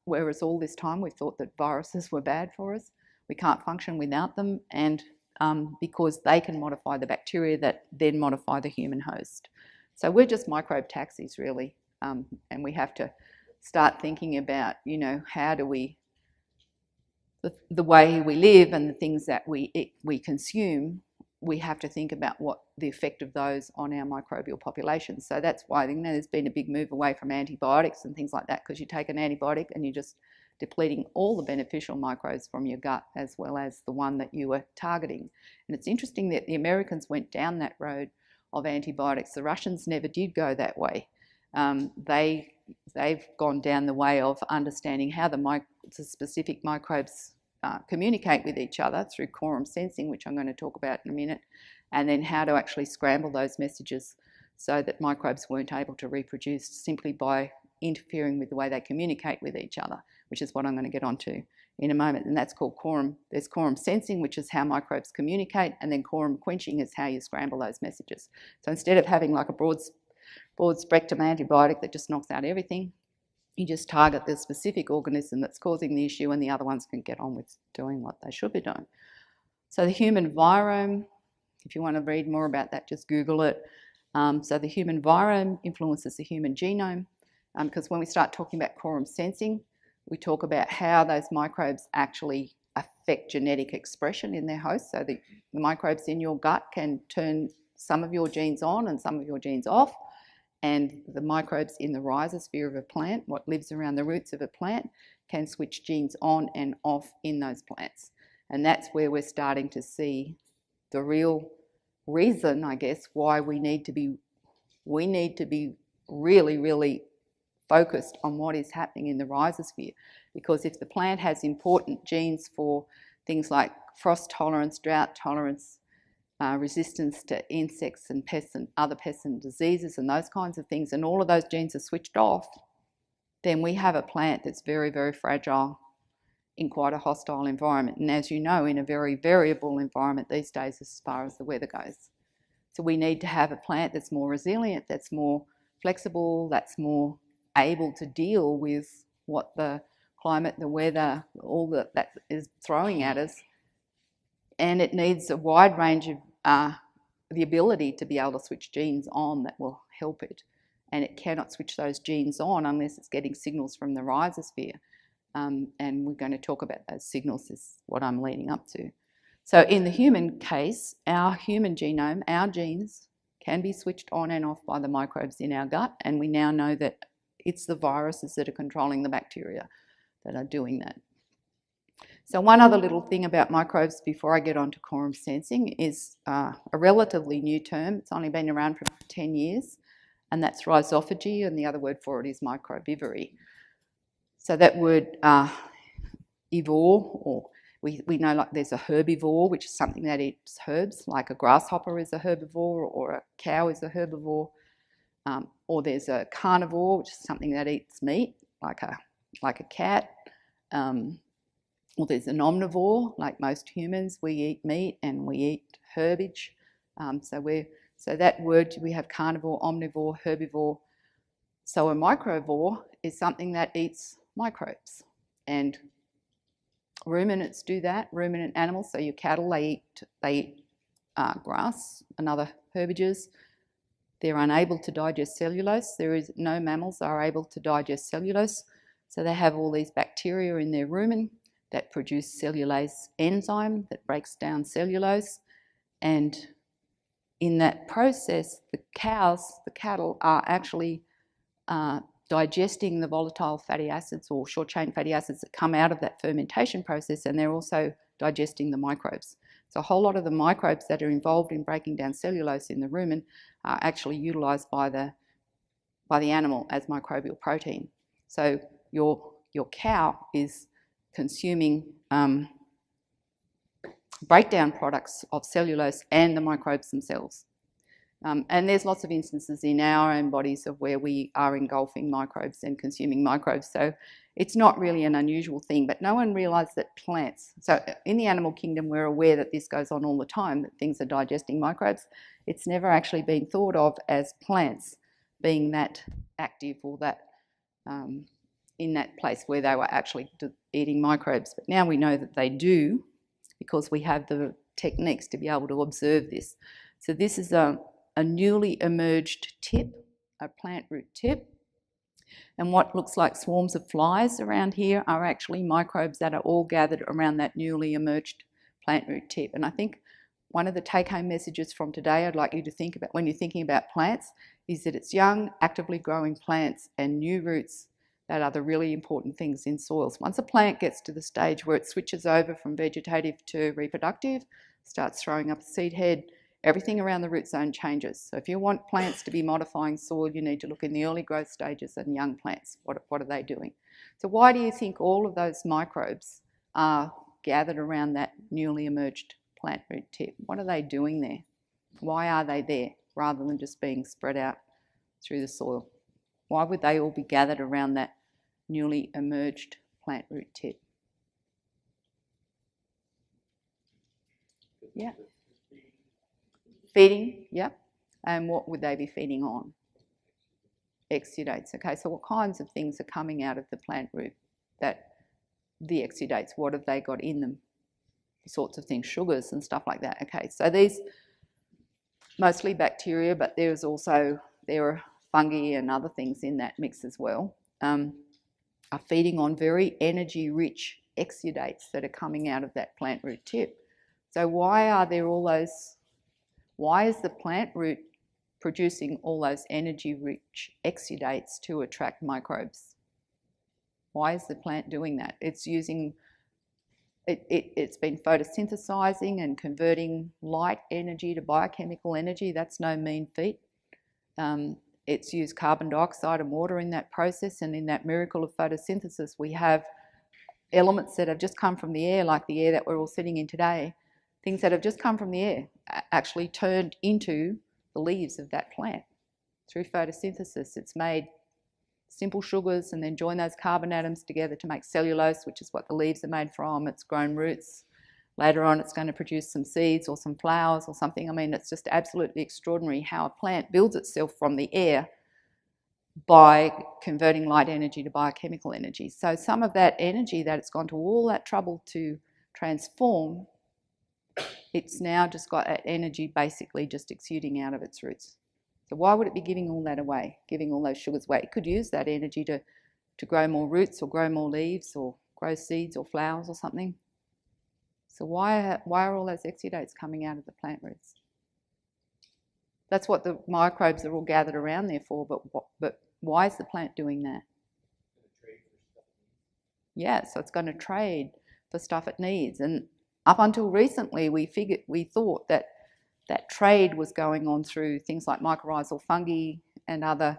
whereas all this time we thought that viruses were bad for us. We can't function without them, and because they can modify the bacteria that then modify the human host. So we're just microbe taxis, really, and we have to start thinking about, you know, how do we, the way we live and the things that we consume, we have to think about what the effect of those on our microbial population. So that's why, you know, there's been a big move away from antibiotics and things like that, because you take an antibiotic and you're just depleting all the beneficial microbes from your gut as well as the one that you were targeting. And it's interesting that the Americans went down that road of antibiotics. The Russians never did go that way. They've gone down the way of understanding how the specific microbes communicate with each other through quorum sensing, which I'm going to talk about in a minute, and then how to actually scramble those messages so that microbes weren't able to reproduce simply by interfering with the way they communicate with each other, which is what I'm going to get onto in a moment. And that's called quorum. There's quorum sensing, which is how microbes communicate, and then quorum quenching is how you scramble those messages. So instead of having like a broad spectrum antibiotic that just knocks out everything, you just target the specific organism that's causing the issue, and the other ones can get on with doing what they should be doing. So the human virome, if you want to read more about that, just Google it. So the human virome influences the human genome, because when we start talking about quorum sensing, we talk about how those microbes actually affect genetic expression in their host. So the microbes in your gut can turn some of your genes on and some of your genes off. And the microbes in the rhizosphere of a plant, what lives around the roots of a plant, can switch genes on and off in those plants. And that's where we're starting to see the real reason, I guess, why we need to be really, really focused on what is happening in the rhizosphere. Because if the plant has important genes for things like frost tolerance, drought tolerance, resistance to insects and pests and other pests and diseases and those kinds of things, and all of those genes are switched off, then we have a plant that's very, very fragile in quite a hostile environment. And as you know, in a very variable environment these days as far as the weather goes. So we need to have a plant that's more resilient, that's more flexible, that's more able to deal with what the climate, the weather, all that is throwing at us. And it needs a wide range of the ability to be able to switch genes on that will help it. And it cannot switch those genes on unless it's getting signals from the rhizosphere. And we're going to talk about those signals, is what I'm leading up to. So in the human case, our human genome, our genes, can be switched on and off by the microbes in our gut. And we now know that it's the viruses that are controlling the bacteria that are doing that. So one other little thing about microbes before I get on to quorum sensing is a relatively new term. It's only been around for 10 years, and that's rhizophagy, and the other word for it is microbivory. So that word ivore, or we know like there's a herbivore, which is something that eats herbs, like a grasshopper is a herbivore, or a cow is a herbivore, or there's a carnivore, which is something that eats meat, like a cat. Or there's an omnivore, like most humans, we eat meat and we eat herbage. So that word, we have carnivore, omnivore, herbivore. So a microvore is something that eats microbes. And ruminants do that, ruminant animals. So your cattle, they eat grass and other herbages. They're unable to digest cellulose. No mammals are able to digest cellulose. So they have all these bacteria in their rumen that produce cellulase enzyme that breaks down cellulose. And in that process, the cattle are actually digesting the volatile fatty acids or short-chain fatty acids that come out of that fermentation process, and they're also digesting the microbes. So a whole lot of the microbes that are involved in breaking down cellulose in the rumen are actually utilised by the animal as microbial protein. So your cow is consuming breakdown products of cellulose and the microbes themselves. And there's lots of instances in our own bodies of where we are engulfing microbes and consuming microbes. So it's not really an unusual thing, but no one realised that plants, so in the animal kingdom we're aware that this goes on all the time, that things are digesting microbes. It's never actually been thought of as plants being that active or that in that place where they were actually eating microbes. But now we know that they do, because we have the techniques to be able to observe this. So this is a newly emerged tip, a plant root tip. And what looks like swarms of flies around here are actually microbes that are all gathered around that newly emerged plant root tip. And I think one of the take-home messages from today I'd like you to think about when you're thinking about plants is that it's young, actively growing plants and new roots that are the really important things in soils. Once a plant gets to the stage where it switches over from vegetative to reproductive, starts throwing up a seed head, everything around the root zone changes. So if you want plants to be modifying soil, you need to look in the early growth stages and young plants. What are they doing? So why do you think all of those microbes are gathered around that newly emerged plant root tip? What are they doing there? Why are they there rather than just being spread out through the soil? Why would they all be gathered around that newly emerged plant root tip? Yeah. Feeding, yep. And what would they be feeding on? Exudates. Okay, so what kinds of things are coming out of the plant root? That the exudates, what have they got in them? The sorts of things, sugars and stuff like that. Okay, so these mostly bacteria, but there are fungi and other things in that mix as well, are feeding on very energy-rich exudates that are coming out of that plant root tip. So why are there all those? Why is the plant root producing all those energy-rich exudates to attract microbes? Why is the plant doing that? It's using, it's been photosynthesizing and converting light energy to biochemical energy. That's no mean feat. It's used carbon dioxide and water in that process, and in that miracle of photosynthesis, we have elements that have just come from the air, like the air that we're all sitting in today. Things that have just come from the air actually turned into the leaves of that plant through photosynthesis. It's made simple sugars and then joined those carbon atoms together to make cellulose, which is what the leaves are made from. It's grown roots. Later on, it's going to produce some seeds or some flowers or something. I mean, it's just absolutely extraordinary how a plant builds itself from the air by converting light energy to biochemical energy. So some of that energy that it's gone to all that trouble to transform, it's now just got that energy basically just exuding out of its roots. So why would it be giving all that away, giving all those sugars away? It could use that energy to grow more roots or grow more leaves or grow seeds or flowers or something. So why are all those exudates coming out of the plant roots? That's what the microbes are all gathered around there for, but why is the plant doing that? Yeah, so it's going to trade for stuff it needs. And up until recently, we thought that trade was going on through things like mycorrhizal fungi and other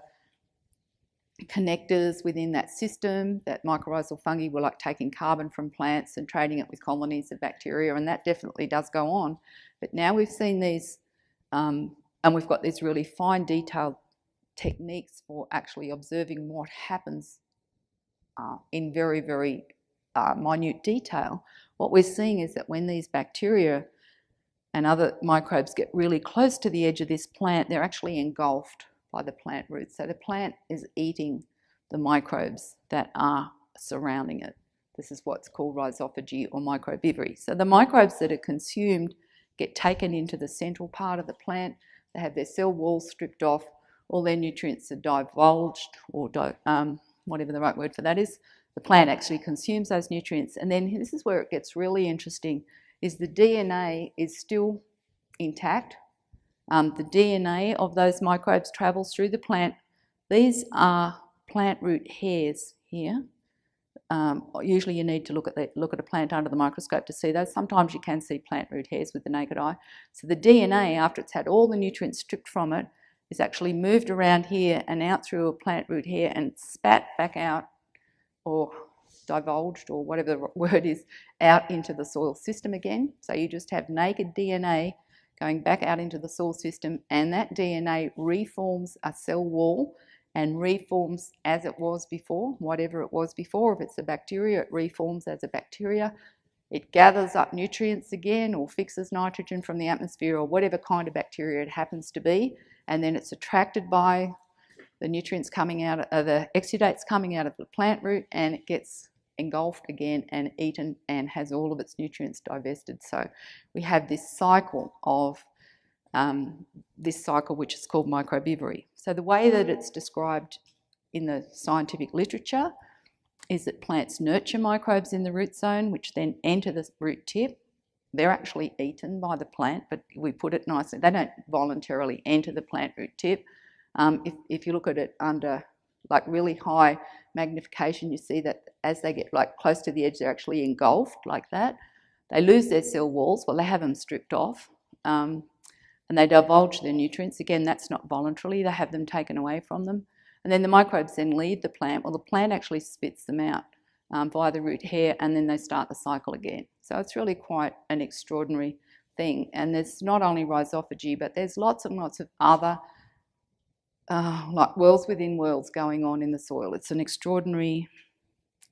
connectors within that system, that mycorrhizal fungi were like taking carbon from plants and trading it with colonies of bacteria, and that definitely does go on. But now we've seen these, and we've got these really fine detailed techniques for actually observing what happens in very, very minute detail. What we're seeing is that when these bacteria and other microbes get really close to the edge of this plant, they're actually engulfed by the plant roots. So the plant is eating the microbes that are surrounding it. This is what's called rhizophagy or microbivory. So the microbes that are consumed get taken into the central part of the plant. They have their cell walls stripped off, all their nutrients are divulged, or whatever the right word for that is. The plant actually consumes those nutrients, and then this is where it gets really interesting, is the DNA is still intact. The DNA of those microbes travels through the plant. These are plant root hairs here. Usually you need to look at a plant under the microscope to see those. Sometimes you can see plant root hairs with the naked eye. So the DNA, after it's had all the nutrients stripped from it, is actually moved around here and out through a plant root hair and spat back out, or divulged, or whatever the word is, out into the soil system again. So you just have naked DNA going back out into the soil system, and that DNA reforms a cell wall and reforms as it was before, whatever it was before. If it's a bacteria, it reforms as a bacteria. It gathers up nutrients again, or fixes nitrogen from the atmosphere, or whatever kind of bacteria it happens to be, and then it's attracted by the nutrients coming out of the exudates coming out of the plant root, and it gets engulfed again and eaten and has all of its nutrients divested. So we have this cycle of which is called microbivory. So the way that it's described in the scientific literature is that plants nurture microbes in the root zone, which then enter the root tip. They're actually eaten by the plant, but we put it nicely. They don't voluntarily enter the plant root tip. If you look at it under like really high magnification, you see that as they get like close to the edge, they're actually engulfed like that. They lose their cell walls. Well, they have them stripped off, and they divulge their nutrients. Again, that's not voluntarily. They have them taken away from them. And then the microbes then leave the plant. Well, the plant actually spits them out via the root hair, and then they start the cycle again. So it's really quite an extraordinary thing. And there's not only rhizophagy, but there's lots and lots of other like worlds within worlds going on in the soil. It's an extraordinary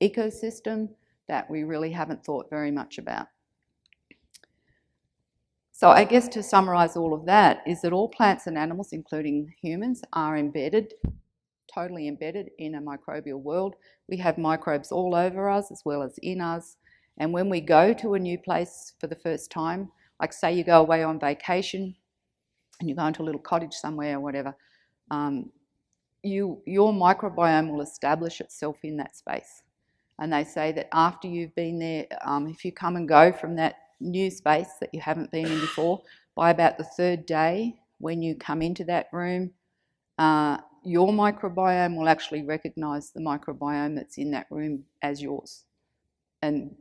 ecosystem that we really haven't thought very much about. So I guess to summarise all of that is that all plants and animals, including humans, are embedded, totally embedded in a microbial world. We have microbes all over us as well as in us. And when we go to a new place for the first time, like say you go away on vacation and you go into a little cottage somewhere or whatever, your microbiome will establish itself in that space. And they say that after you've been there, if you come and go from that new space that you haven't been in before, by about the third day, when you come into that room, your microbiome will actually recognise the microbiome that's in that room as yours. And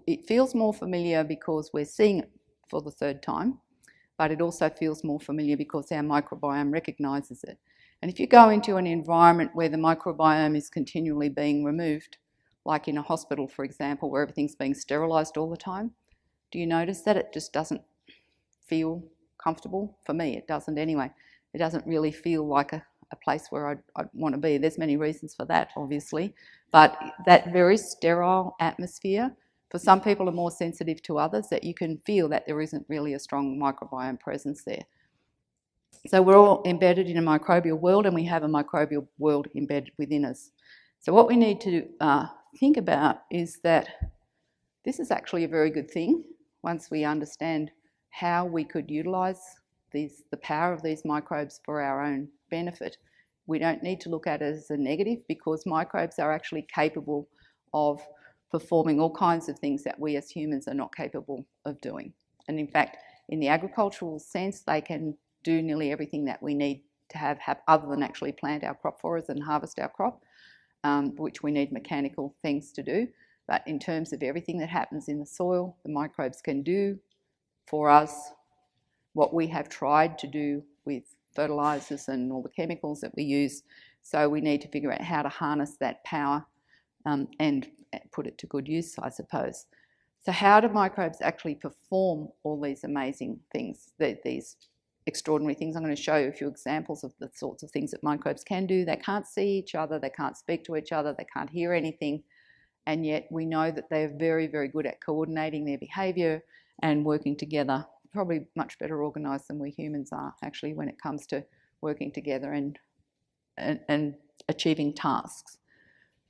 it feels more familiar because we're seeing it for the third time, but it also feels more familiar because our microbiome recognises it. And if you go into an environment where the microbiome is continually being removed, like in a hospital, for example, where everything's being sterilised all the time, do you notice that it just doesn't feel comfortable? For me, it doesn't anyway. It doesn't really feel like a place where I'd want to be. There's many reasons for that, obviously, but that very sterile atmosphere, for some people are more sensitive to others, that you can feel that there isn't really a strong microbiome presence there. So we're all embedded in a microbial world, and we have a microbial world embedded within us. So what we need to think about is that this is actually a very good thing once we understand how we could utilise the power of these microbes for our own benefit. We don't need to look at it as a negative, because microbes are actually capable of performing all kinds of things that we as humans are not capable of doing. And in fact, in the agricultural sense, they can do nearly everything that we need to have other than actually plant our crop for us and harvest our crop, which we need mechanical things to do. But in terms of everything that happens in the soil, the microbes can do for us what we have tried to do with fertilisers and all the chemicals that we use. So we need to figure out how to harness that power and put it to good use, I suppose. So how do microbes actually perform all these amazing things, these extraordinary things? I'm going to show you a few examples of the sorts of things that microbes can do. They can't see each other, they can't speak to each other, they can't hear anything, and yet we know that they're very, very good at coordinating their behaviour and working together, probably much better organised than we humans are actually when it comes to working together and achieving tasks.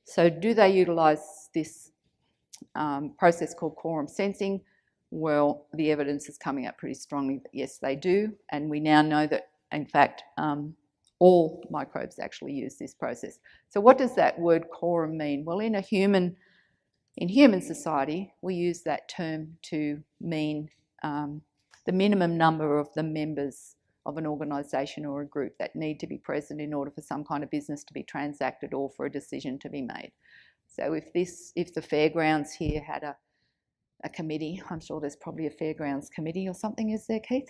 So do they utilise this process called quorum sensing? Well, the evidence is coming up pretty strongly that yes, they do, and we now know that in fact all microbes actually use this process. So what does that word quorum mean? Well, in human society, we use that term to mean the minimum number of the members of an organisation or a group that need to be present in order for some kind of business to be transacted or for a decision to be made. So if the fairgrounds here had a committee, I'm sure there's probably a fairgrounds committee or something, is there, Keith?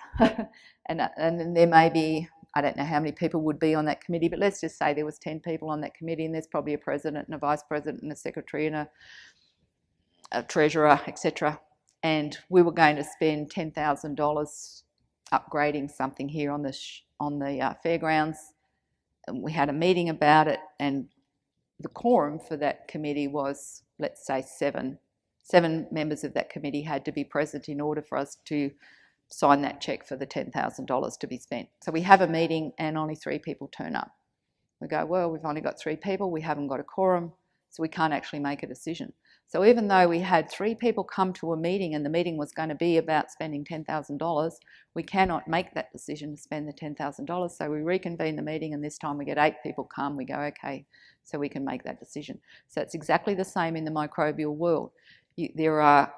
and then there may be, I don't know how many people would be on that committee, but let's just say there was 10 people on that committee, and there's probably a president and a vice president and a secretary and a treasurer, etc. And we were going to spend $10,000 upgrading something here on the fairgrounds. And we had a meeting about it, and the quorum for that committee was, let's say, seven members of that committee had to be present in order for us to sign that cheque for the $10,000 to be spent. So we have a meeting and only 3 people turn up. We go, well, we've only got 3 people, we haven't got a quorum, so we can't actually make a decision. So even though we had 3 people come to a meeting and the meeting was going to be about spending $10,000, we cannot make that decision to spend the $10,000. So we reconvene the meeting, and this time we get 8 people come. We go, okay, so we can make that decision. So it's exactly the same in the microbial world. There are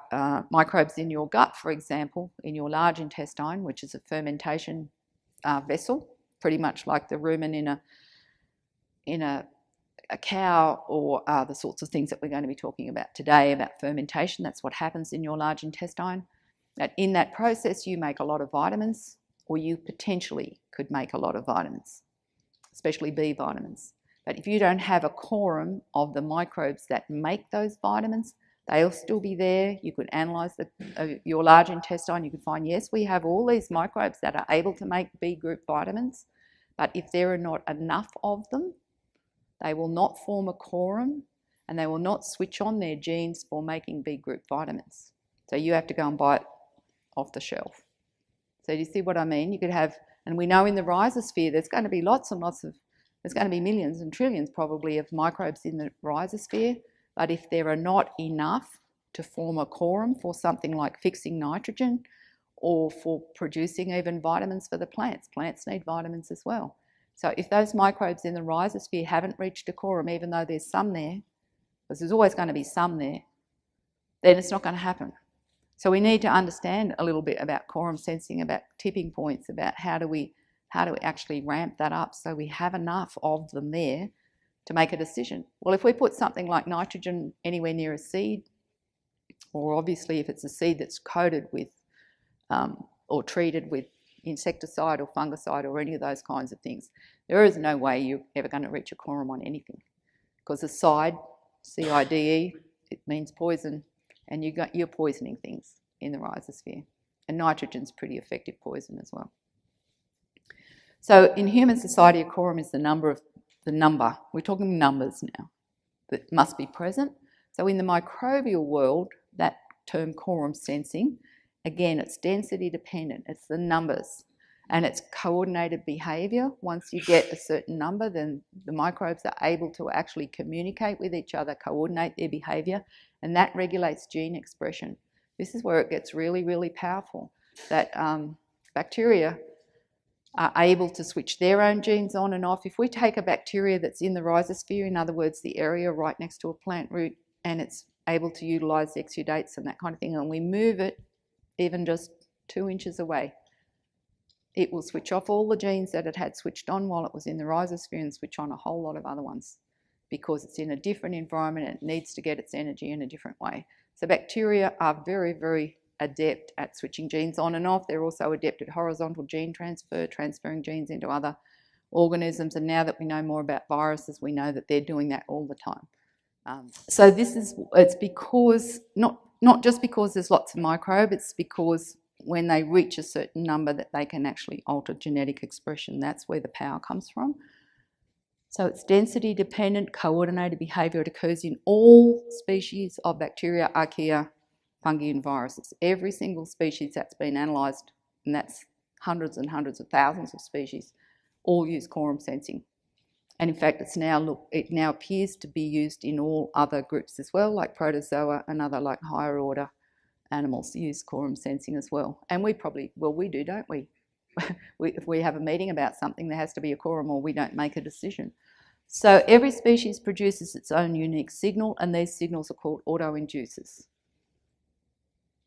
microbes in your gut, for example, in your large intestine, which is a fermentation vessel, pretty much like the rumen in a cow, or the sorts of things that we're going to be talking about today about fermentation. That's what happens in your large intestine. That in that process you make a lot of vitamins, or you potentially could make a lot of vitamins, especially B vitamins. But if you don't have a quorum of the microbes that make those vitamins, they'll still be there. You could analyse your large intestine. You could find, yes, we have all these microbes that are able to make B group vitamins, but if there are not enough of them, they will not form a quorum, and they will not switch on their genes for making B group vitamins. So you have to go and buy it off the shelf. So do you see what I mean? You could have, and we know in the rhizosphere there's going to be lots and lots of, there's going to be millions and trillions probably of microbes in the rhizosphere, but if there are not enough to form a quorum for something like fixing nitrogen, or for producing even vitamins for the plants need vitamins as well. So if those microbes in the rhizosphere haven't reached a quorum, even though there's some there, because there's always going to be some there, then it's not going to happen. So we need to understand a little bit about quorum sensing, about tipping points, about how do we actually ramp that up so we have enough of them there to make a decision. Well, if we put something like nitrogen anywhere near a seed, or obviously if it's a seed that's coated with or treated with insecticide or fungicide or any of those kinds of things, there is no way you're ever going to reach a quorum on anything, because the side, C-I-D-E, it means poison, and you're poisoning things in the rhizosphere, and nitrogen's pretty effective poison as well. So in human society, a quorum is the number. We're talking numbers now that must be present. So in the microbial world, that term quorum sensing, again, it's density dependent. It's the numbers, and it's coordinated behaviour. Once you get a certain number, then the microbes are able to actually communicate with each other, coordinate their behaviour, and that regulates gene expression. This is where it gets really, really powerful, that bacteria are able to switch their own genes on and off. If we take a bacteria that's in the rhizosphere, in other words, the area right next to a plant root, and it's able to utilise exudates and that kind of thing, and we move it even just 2 inches away, it will switch off all the genes that it had switched on while it was in the rhizosphere and switch on a whole lot of other ones, because it's in a different environment and it needs to get its energy in a different way. So bacteria are very, very adept at switching genes on and off. They're also adept at horizontal gene transfer, transferring genes into other organisms, and now that we know more about viruses, we know that they're doing that all the time. So it's because, not just because there's lots of microbe, it's because when they reach a certain number that they can actually alter genetic expression. That's where the power comes from. So it's density dependent, coordinated behaviour. It occurs in all species of bacteria, archaea, fungi and viruses. Every single species that's been analysed, and that's hundreds and hundreds of thousands of species, all use quorum sensing. And in fact, it now appears to be used in all other groups as well, like protozoa and other like higher order animals use quorum sensing as well. And we do, don't we? If we have a meeting about something, there has to be a quorum or we don't make a decision. So every species produces its own unique signal, and these signals are called autoinducers.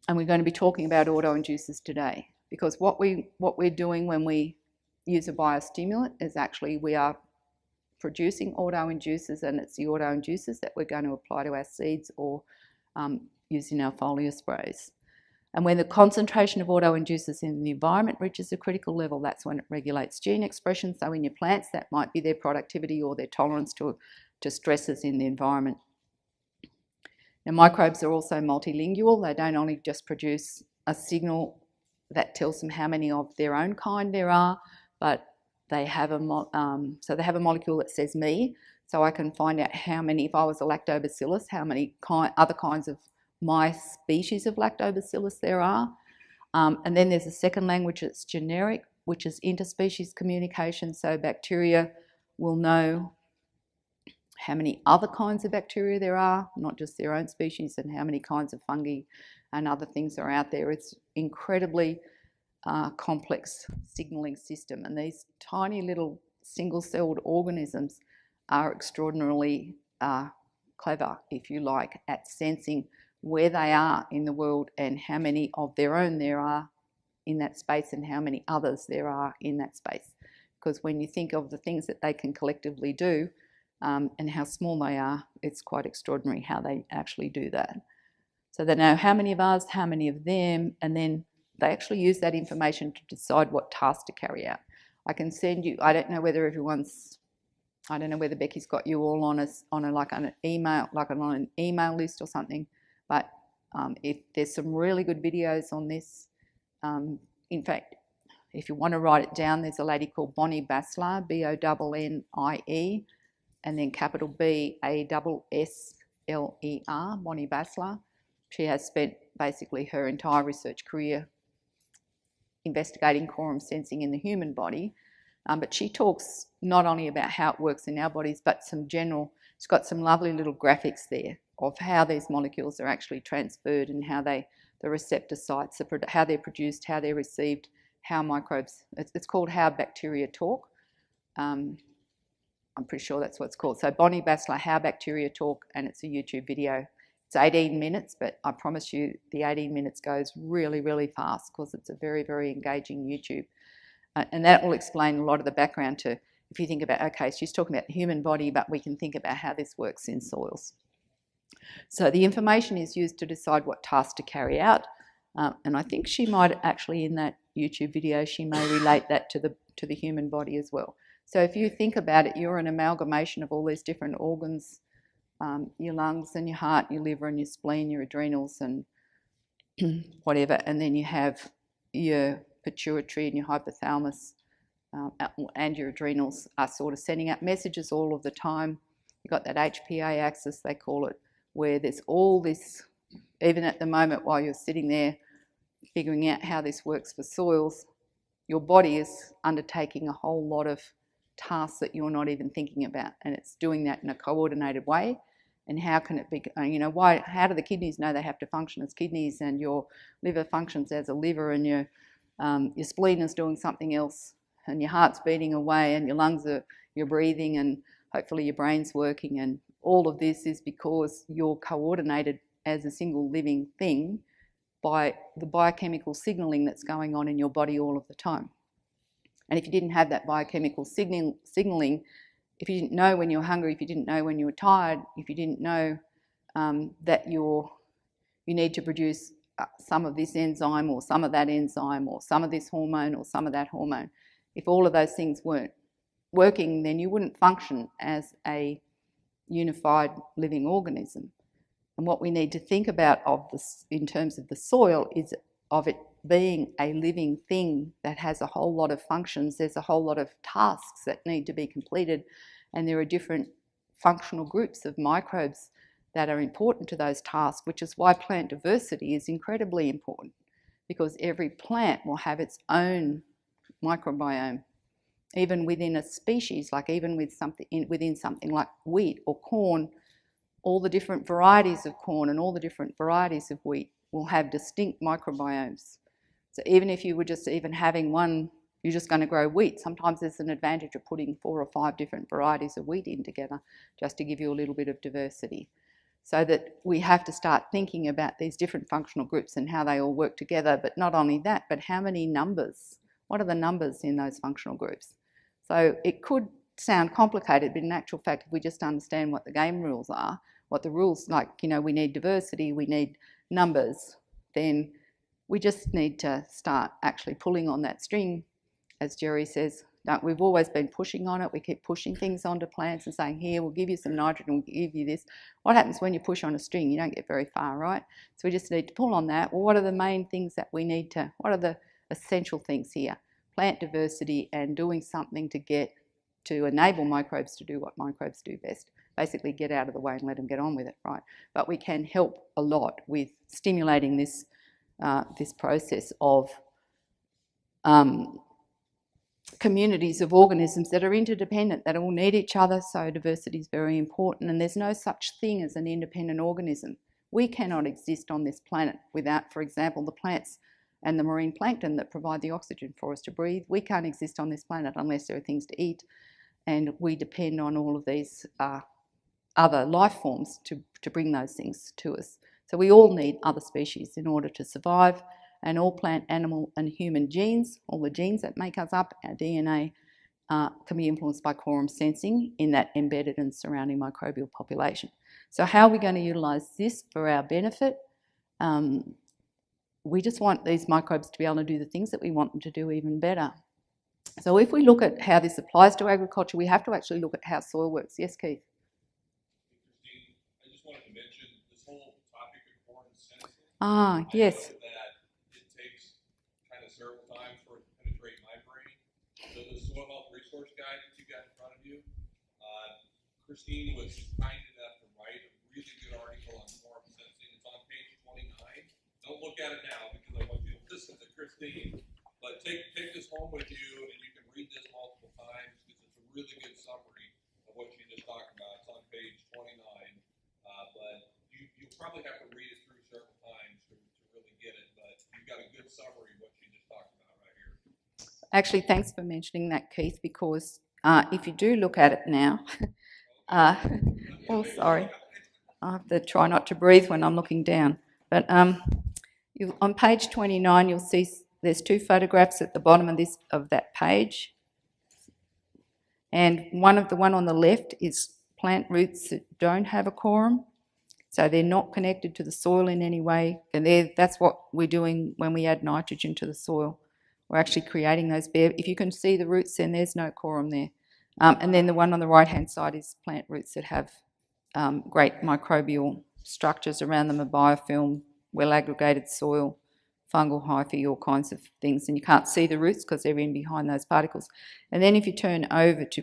And we're going to be talking about autoinducers today, because what we're doing when we use a biostimulant is actually we are producing autoinducers, and it's the autoinducers that we're going to apply to our seeds or use in our foliar sprays. And when the concentration of autoinducers in the environment reaches a critical level, that's when it regulates gene expression. So in your plants, that might be their productivity or their tolerance to stresses in the environment. Now, microbes are also multilingual. They don't only just produce a signal that tells them how many of their own kind there are, but they have a molecule that says me, so I can find out how many, if I was a lactobacillus, how many other kinds of my species of lactobacillus there are. And then there's a second language that's generic, which is interspecies communication. So bacteria will know how many other kinds of bacteria there are, not just their own species, and how many kinds of fungi and other things are out there. It's incredibly complex signalling system, and these tiny little single-celled organisms are extraordinarily clever, if you like, at sensing where they are in the world and how many of their own there are in that space and how many others there are in that space. Because when you think of the things that they can collectively do and how small they are, it's quite extraordinary how they actually do that. So they know how many of us, how many of them, and then they actually use that information to decide what task to carry out. I can send you, I don't know whether Becky's got you all on an email list or something, but if there's some really good videos on this. In fact, if you want to write it down, there's a lady called Bonnie Bassler, B-O-N-N-I-E, and then capital B-A-S-S-L-E-R, Bonnie Bassler. She has spent basically her entire research career investigating quorum sensing in the human body, but she talks not only about how it works in our bodies, but she's got some lovely little graphics there of how these molecules are actually transferred and how the receptor sites, how they're produced, how they're received, how microbes, it's called How Bacteria Talk. I'm pretty sure that's what it's called. So Bonnie Bassler, How Bacteria Talk, and it's a YouTube video. It's 18 minutes, but I promise you the 18 minutes goes really, really fast because it's a very, very engaging YouTube. And that will explain a lot of the background to, if you think about, okay, she's talking about the human body, but we can think about how this works in soils. So the information is used to decide what task to carry out. And I think she might actually, in that YouTube video, she may relate that to the human body as well. So if you think about it, you're an amalgamation of all these different organs, your lungs and your heart, your liver and your spleen, your adrenals and whatever, and then you have your pituitary and your hypothalamus and your adrenals are sort of sending out messages all of the time. You've got that HPA axis, they call it, where there's all this, even at the moment while you're sitting there figuring out how this works for soils, your body is undertaking a whole lot of tasks that you're not even thinking about, and it's doing that in a coordinated way. And how can it be, how do the kidneys know they have to function as kidneys, and your liver functions as a liver, and your spleen is doing something else, and your heart's beating away, and your lungs you're breathing, and hopefully your brain's working, and all of this is because you're coordinated as a single living thing by the biochemical signalling that's going on in your body all of the time. And if you didn't have that biochemical signalling, if you didn't know when you were hungry, if you didn't know when you were tired, if you didn't know that you need to produce some of this enzyme or some of that enzyme or some of this hormone or some of that hormone, if all of those things weren't working, then you wouldn't function as a unified living organism. And what we need to think about of this in terms of the soil is of it being a living thing that has a whole lot of functions. There's a whole lot of tasks that need to be completed, and there are different functional groups of microbes that are important to those tasks, which is why plant diversity is incredibly important, because every plant will have its own microbiome. Even within a species, like even within something like wheat or corn, all the different varieties of corn and all the different varieties of wheat will have distinct microbiomes. So even if you were just even having one, you're just going to grow wheat, sometimes there's an advantage of putting 4 or 5 different varieties of wheat in together just to give you a little bit of diversity. So that we have to start thinking about these different functional groups and how they all work together, but not only that, but how many numbers, what are the numbers in those functional groups? So it could sound complicated, but in actual fact, if we just understand what the game rules are, what the rules, like, we need diversity, we need numbers, then we just need to start actually pulling on that string, as Jerry says. We've always been pushing on it. We keep pushing things onto plants and saying, here, we'll give you some nitrogen, we'll give you this. What happens when you push on a string? You don't get very far, right? So we just need to pull on that. Well, what are the main things that we need to, what are the essential things here? Plant diversity and doing something to enable microbes to do what microbes do best. Basically get out of the way and let them get on with it, right? But we can help a lot with stimulating this, this process of communities of organisms that are interdependent, that all need each other, so diversity is very important, and there's no such thing as an independent organism. We cannot exist on this planet without, for example, the plants and the marine plankton that provide the oxygen for us to breathe. We can't exist on this planet unless there are things to eat, and we depend on all of these other life forms to bring those things to us. So we all need other species in order to survive, and all plant, animal and human genes, all the genes that make us up, our DNA, can be influenced by quorum sensing in that embedded and surrounding microbial population. So how are we going to utilise this for our benefit? We just want these microbes to be able to do the things that we want them to do even better. So if we look at how this applies to agriculture, we have to actually look at how soil works. Yes, Keith? Christine, I just wanted to mention this whole topic of quorum sensing. Yes. I know that it takes kind of several times for it to penetrate my brain. So the soil health resource guide that you got in front of you, Christine was kind enough to write a really good article on quorum sensing. It's on page 29. Don't look at it now because I want you to listen to Christine. But take this home with you, and you can read this multiple times because it's a really good summary of what you just talked about. It's on page 29. But you'll probably have to read it through several times to really get it. But you've got a good summary of what you just talked about right here. Actually, thanks for mentioning that, Keith, because if you do look at it now, oh, sorry, I have to try not to breathe when I'm looking down. But on page 29, you'll see there's two photographs at the bottom of that page, and the one on the left is plant roots that don't have a quorum, so they're not connected to the soil in any way, and that's what we're doing when we add nitrogen to the soil. We're actually creating those bare. If you can see the roots, then there's no quorum there. And then the one on the right-hand side is plant roots that have great microbial structures around them, a biofilm, well-aggregated soil, fungal hyphae, all kinds of things. And you can't see the roots because they're in behind those particles. And then if you turn over to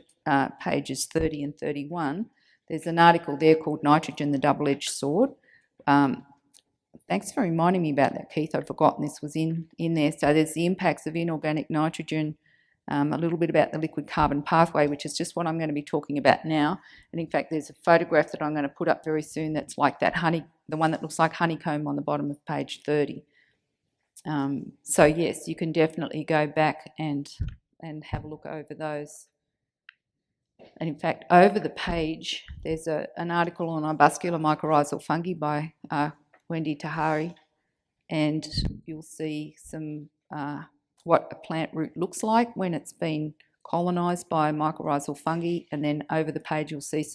pages 30 and 31, there's an article there called Nitrogen, the Double-Edged Sword. Thanks for reminding me about that, Keith. I'd forgotten this was in there. So there's the impacts of inorganic nitrogen, a little bit about the liquid carbon pathway, which is just what I'm going to be talking about now. And in fact, there's a photograph that I'm going to put up very soon that's like that the one that looks like honeycomb on the bottom of page 30. So yes, you can definitely go back and have a look over those. And in fact, over the page, there's an article on arbuscular mycorrhizal fungi by Wendy Tahari, and you'll see some what a plant root looks like when it's been colonised by mycorrhizal fungi. And then over the page, you'll see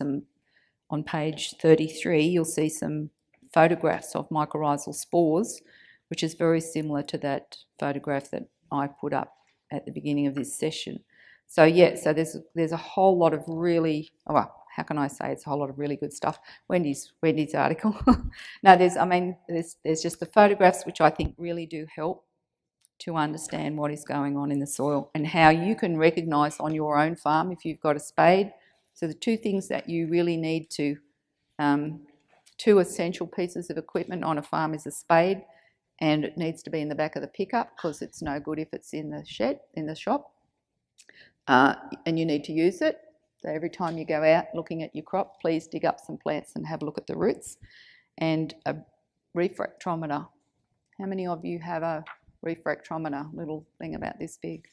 on page 33, you'll see some photographs of mycorrhizal spores, which is very similar to that photograph that I put up at the beginning of this session. So yeah, so there's a whole lot of really, well, how can I say it's a whole lot of really good stuff. Wendy's article. No, there's just the photographs which I think really do help to understand what is going on in the soil and how you can recognise on your own farm if you've got a spade. So the two things that you really need to, two essential pieces of equipment on a farm is a spade, and it needs to be in the back of the pickup because it's no good if it's in the shop. And you need to use it. So every time you go out looking at your crop, please dig up some plants and have a look at the roots. And a refractometer. How many of you have a refractometer, little thing about this big?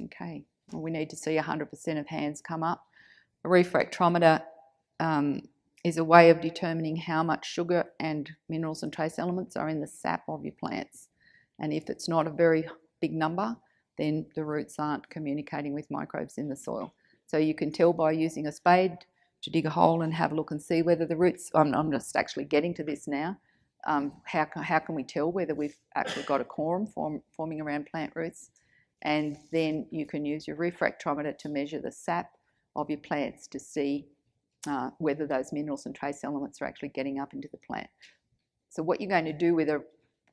Okay, well, we need to see 100% of hands come up. A refractometer is a way of determining how much sugar and minerals and trace elements are in the sap of your plants. And if it's not a very big number, then the roots aren't communicating with microbes in the soil. So you can tell by using a spade to dig a hole and have a look and see whether the roots, I'm just actually getting to this now, how can we tell whether we've actually got a quorum forming around plant roots? And then you can use your refractometer to measure the sap of your plants to see whether those minerals and trace elements are actually getting up into the plant. So what you're going to do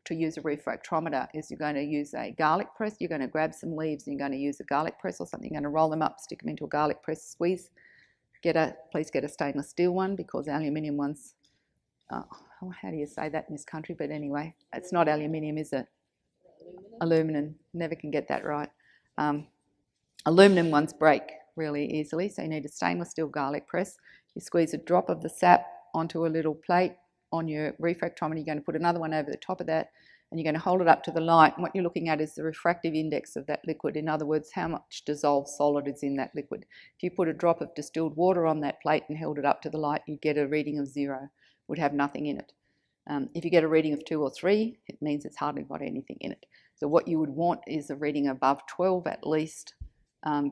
to use a refractometer is you're going to use a garlic press. You're going to grab some leaves and you're going to use a garlic press or something. You're going to roll them up, stick them into a garlic press, squeeze. Please get a stainless steel one because aluminium ones, how do you say that in this country? But anyway, it's not aluminium, is it? Aluminum. Never can get that right. Aluminum ones break really easily, so you need a stainless steel garlic press. You squeeze a drop of the sap onto a little plate on your refractometer. You're going to put another one over the top of that, and you're going to hold it up to the light. And what you're looking at is the refractive index of that liquid. In other words, how much dissolved solid is in that liquid. If you put a drop of distilled water on that plate and held it up to the light, you'd get a reading of 0. It would have nothing in it. If you get a reading of 2 or 3, it means it's hardly got anything in it. So what you would want is a reading above 12 at least,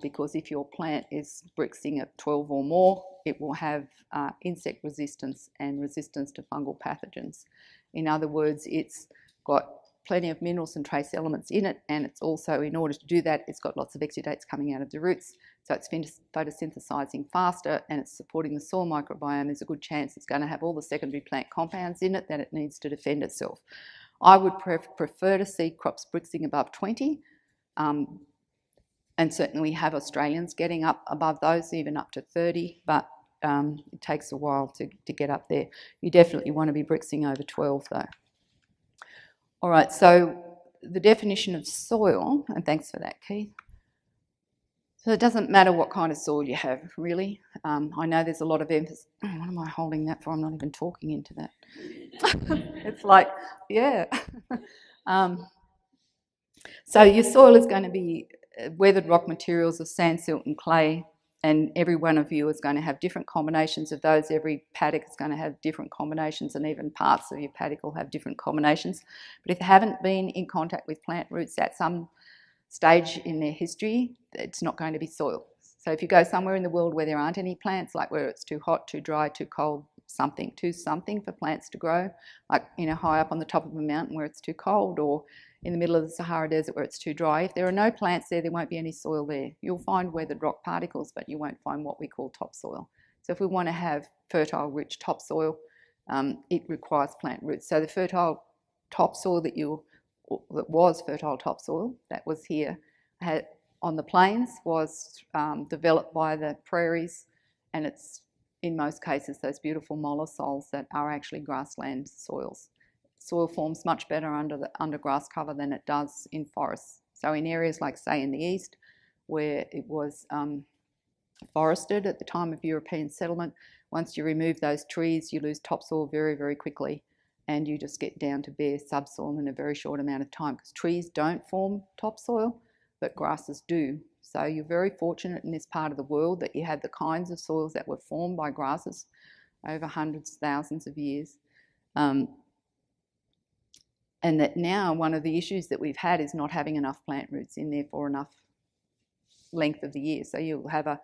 because if your plant is brixing at 12 or more, it will have insect resistance and resistance to fungal pathogens. In other words, it's got plenty of minerals and trace elements in it, and it's also, in order to do that, it's got lots of exudates coming out of the roots, so it's photosynthesizing faster and it's supporting the soil microbiome. There's a good chance it's going to have all the secondary plant compounds in it that it needs to defend itself. I would prefer to see crops brixing above 20, and certainly we have Australians getting up above those, even up to 30, but it takes a while to get up there. You definitely want to be brixing over 12 though. All right, so the definition of soil, and thanks for that, Keith. So it doesn't matter what kind of soil you have, really. I know there's a lot of emphasis. What am I holding that for? I'm not even talking into that. It's like, yeah. So your soil is going to be weathered rock materials of sand, silt and clay, and every one of you is going to have different combinations of those. Every paddock is going to have different combinations, and even parts of your paddock will have different combinations. But if you haven't been in contact with plant roots at some stage in their history, it's not going to be soil. So if you go somewhere in the world where there aren't any plants, like where it's too hot, too dry, too cold, something for plants to grow, like, you know, high up on the top of a mountain where it's too cold, or in the middle of the Sahara Desert where it's too dry, if there are no plants there, there won't be any soil there. You'll find weathered rock particles, but you won't find what we call topsoil. So if we want to have fertile, rich topsoil, it requires plant roots. So the fertile topsoil that was fertile topsoil that was here on the plains was developed by the prairies, and it's in most cases those beautiful mollisols that are actually grassland soils. Soil forms much better under grass cover than it does in forests. So in areas like, say, in the east, where it was forested at the time of European settlement, once you remove those trees, you lose topsoil very, very quickly, and you just get down to bare subsoil in a very short amount of time, because trees don't form topsoil, but grasses do. So you're very fortunate in this part of the world that you had the kinds of soils that were formed by grasses over hundreds, thousands of years. And that now one of the issues that we've had is not having enough plant roots in there for enough length of the year. So you'll have a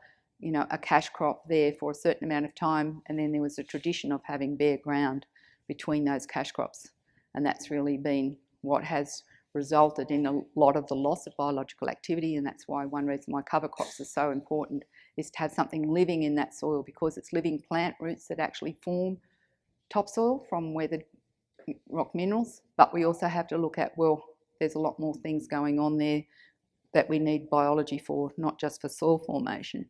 cash crop there for a certain amount of time, and then there was a tradition of having bare ground between those cash crops. And that's really been what has resulted in a lot of the loss of biological activity, and that's why one reason why cover crops are so important is to have something living in that soil, because it's living plant roots that actually form topsoil from weathered rock minerals. But we also have to look at, well, there's a lot more things going on there that we need biology for, not just for soil formation.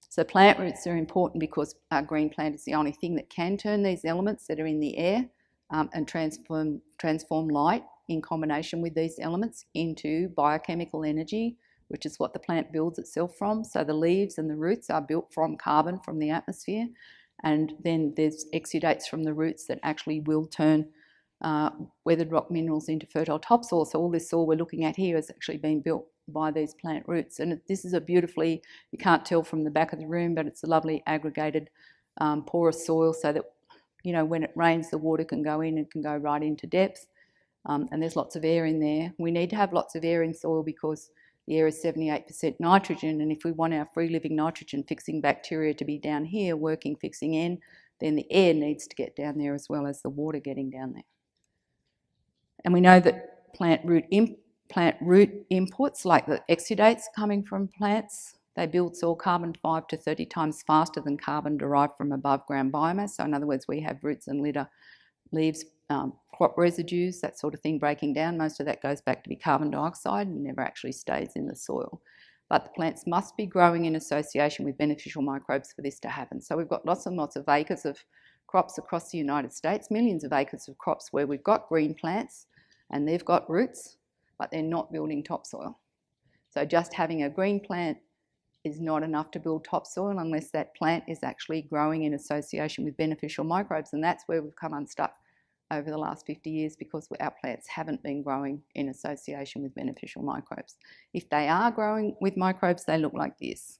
So plant roots are important because our green plant is the only thing that can turn these elements that are in the air and transform light in combination with these elements into biochemical energy, which is what the plant builds itself from. So the leaves and the roots are built from carbon from the atmosphere, and then there's exudates from the roots that actually will turn weathered rock minerals into fertile topsoil. So all this soil we're looking at here has actually been built by these plant roots, and this is a beautifully, you can't tell from the back of the room, but it's a lovely aggregated porous soil, so that, you know, when it rains the water can go in and can go right into depth, and there's lots of air in there. We need to have lots of air in soil because the air is 78% nitrogen, and if we want our free living nitrogen fixing bacteria to be down here working fixing in, then the air needs to get down there as well as the water getting down there. And we know that plant root inputs, like the exudates coming from plants, they build soil carbon 5 to 30 times faster than carbon derived from above ground biomass. So in other words, we have roots and litter, leaves, crop residues, that sort of thing breaking down. Most of that goes back to be carbon dioxide and never actually stays in the soil. But the plants must be growing in association with beneficial microbes for this to happen. So we've got lots and lots of acres of crops across the United States, millions of acres of crops where we've got green plants and they've got roots, but they're not building topsoil. So just having a green plant is not enough to build topsoil unless that plant is actually growing in association with beneficial microbes, and that's where we've come unstuck over the last 50 years because our plants haven't been growing in association with beneficial microbes. If they are growing with microbes, they look like this,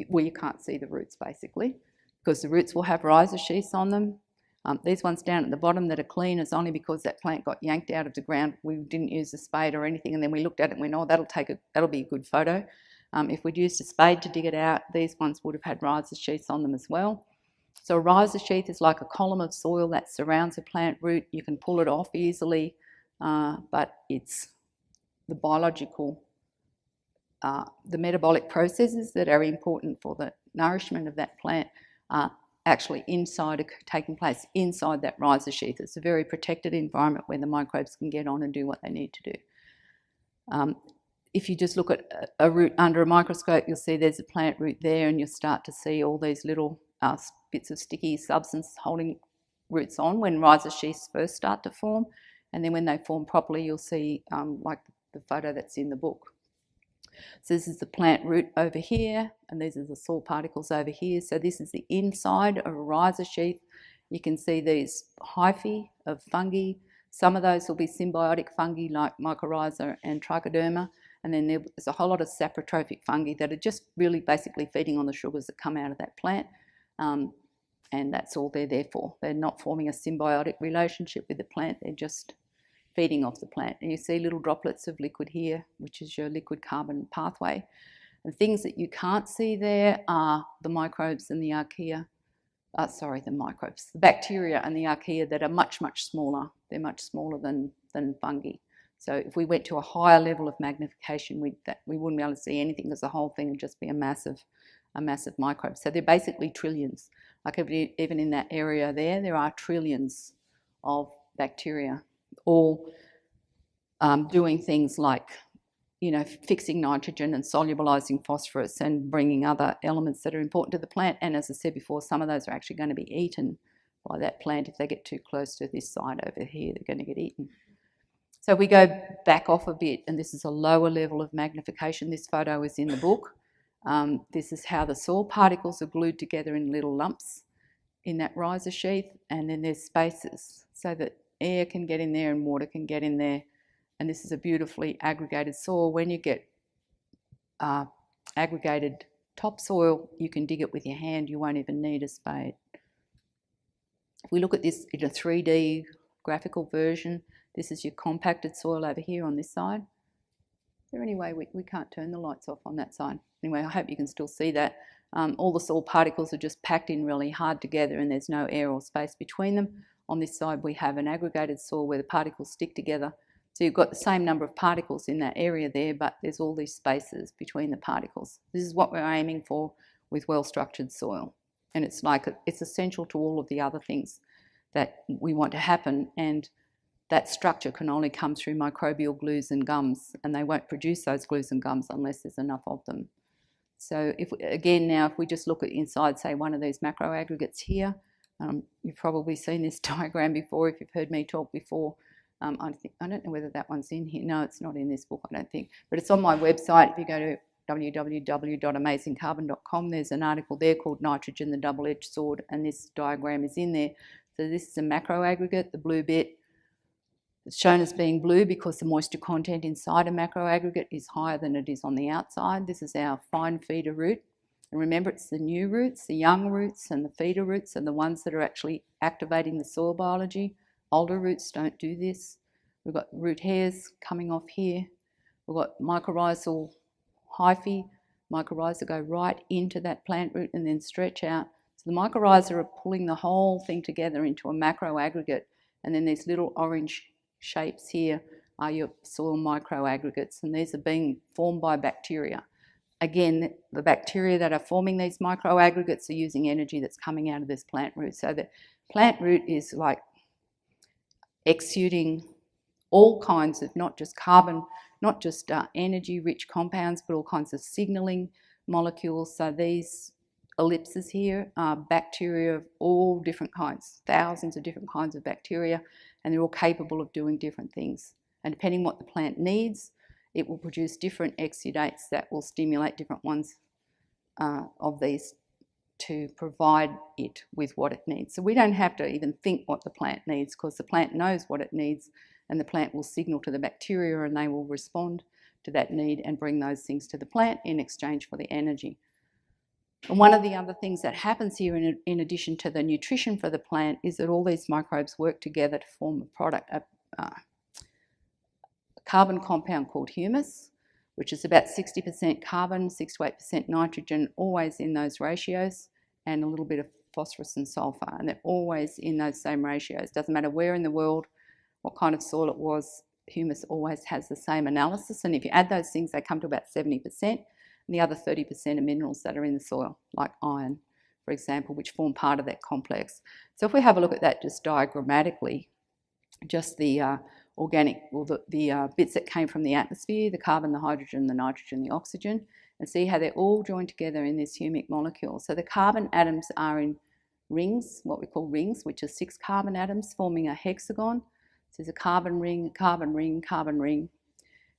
where you can't see the roots basically, because the roots will have rhiza sheaths on them. These ones down at the bottom that are clean is only because that plant got yanked out of the ground. We didn't use a spade or anything, and then we looked at it and went, oh, that'll be a good photo. If we'd used a spade to dig it out, these ones would have had rhiza sheaths on them as well. So a rhiza sheath is like a column of soil that surrounds a plant root. You can pull it off easily, but it's the biological, the metabolic processes that are important for the nourishment of that plant are actually taking place inside that rhiza sheath. It's a very protected environment where the microbes can get on and do what they need to do. If you just look at a root under a microscope, you'll see there's a plant root there, and you'll start to see all these little bits of sticky substance holding roots on when rhiza sheaths first start to form, and then when they form properly, you'll see like the photo that's in the book. So this is the plant root over here, and these are the soil particles over here. So this is the inside of a rhiza sheath. You can see these hyphae of fungi. Some of those will be symbiotic fungi like mycorrhiza and trichoderma, and then there's a whole lot of saprotrophic fungi that are just really basically feeding on the sugars that come out of that plant, and that's all they're there for. They're not forming a symbiotic relationship with the plant, they're just feeding off the plant. And you see little droplets of liquid here, which is your liquid carbon pathway. The things that you can't see there are the microbes and the archaea, the bacteria and the archaea that are much, much smaller. They're much smaller than fungi. So if we went to a higher level of magnification, we wouldn't be able to see anything, because the whole thing would just be a massive microbe. So they're basically trillions. Like even in that area there are trillions of bacteria, all doing things like, fixing nitrogen and solubilizing phosphorus and bringing other elements that are important to the plant. And as I said before, some of those are actually going to be eaten by that plant. If they get too close to this side over here, they're going to get eaten. So we go back off a bit, and this is a lower level of magnification. This photo is in the book. This is how the soil particles are glued together in little lumps in that rhiza sheath, and then there's spaces so that air can get in there and water can get in there. And this is a beautifully aggregated soil. When you get aggregated topsoil, you can dig it with your hand. You won't even need a spade. If we look at this in a 3D graphical version, this is your compacted soil over here on this side. Is there any way we can't turn the lights off on that side? Anyway, I hope you can still see that. All the soil particles are just packed in really hard together, and there's no air or space between them. On this side, we have an aggregated soil where the particles stick together. So you've got the same number of particles in that area there, but there's all these spaces between the particles. This is what we're aiming for with well-structured soil. And it's essential to all of the other things that we want to happen. And that structure can only come through microbial glues and gums, and they won't produce those glues and gums unless there's enough of them. So if we just look at inside, say, one of these macro aggregates here, you've probably seen this diagram before if you've heard me talk before. I don't know whether that one's in here. No, it's not in this book, I don't think. But it's on my website. If you go to www.amazingcarbon.com, there's an article there called Nitrogen, the Double-Edged Sword, and this diagram is in there. So this is a macro aggregate, the blue bit. It's shown as being blue because the moisture content inside a macro aggregate is higher than it is on the outside. This is our fine feeder root. And remember, it's the new roots, the young roots and the feeder roots are the ones that are actually activating the soil biology. Older roots don't do this. We've got root hairs coming off here. We've got mycorrhizal hyphae. Mycorrhiza go right into that plant root and then stretch out. So the mycorrhiza are pulling the whole thing together into a macro aggregate, and then these little orange shapes here are your soil microaggregates, and these are being formed by bacteria. Again, the bacteria that are forming these microaggregates are using energy that's coming out of this plant root. So the plant root is like exuding all kinds of, not just carbon, not just energy-rich compounds, but all kinds of signalling molecules. So these ellipses here are bacteria of all different kinds, thousands of different kinds of bacteria, and they're all capable of doing different things. And depending what the plant needs, it will produce different exudates that will stimulate different ones of these to provide it with what it needs. So we don't have to even think what the plant needs, because the plant knows what it needs, and the plant will signal to the bacteria and they will respond to that need and bring those things to the plant in exchange for the energy. And one of the other things that happens here in addition to the nutrition for the plant is that all these microbes work together to form a product, a carbon compound called humus, which is about 60% carbon, 6 to 8% nitrogen, always in those ratios, and a little bit of phosphorus and sulfur, and they're always in those same ratios. Doesn't matter where in the world, what kind of soil it was, humus always has the same analysis, and if you add those things, they come to about 70%, and the other 30% are minerals that are in the soil, like iron, for example, which form part of that complex. So if we have a look at that just diagrammatically, just the organic, or the bits that came from the atmosphere, the carbon, the hydrogen, the nitrogen, the oxygen, and see how they're all joined together in this humic molecule. So the carbon atoms are in rings, what we call rings, which are 6 carbon atoms forming a hexagon. So there's a carbon ring, carbon ring, carbon ring.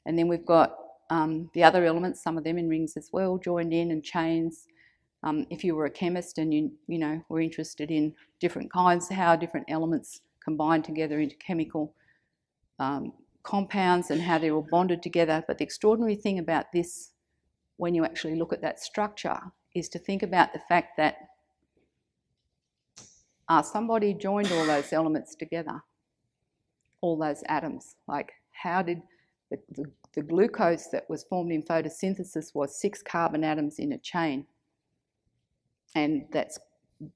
And then we've got the other elements, some of them in rings as well, joined in, and chains. If you were a chemist and you know were interested in different kinds, how different elements combine together into chemical compounds and how they're all bonded together. But the extraordinary thing about this, when you actually look at that structure, is to think about the fact that somebody joined all those elements together, all those atoms. Like, how did the glucose that was formed in photosynthesis was 6 carbon atoms in a chain, and that's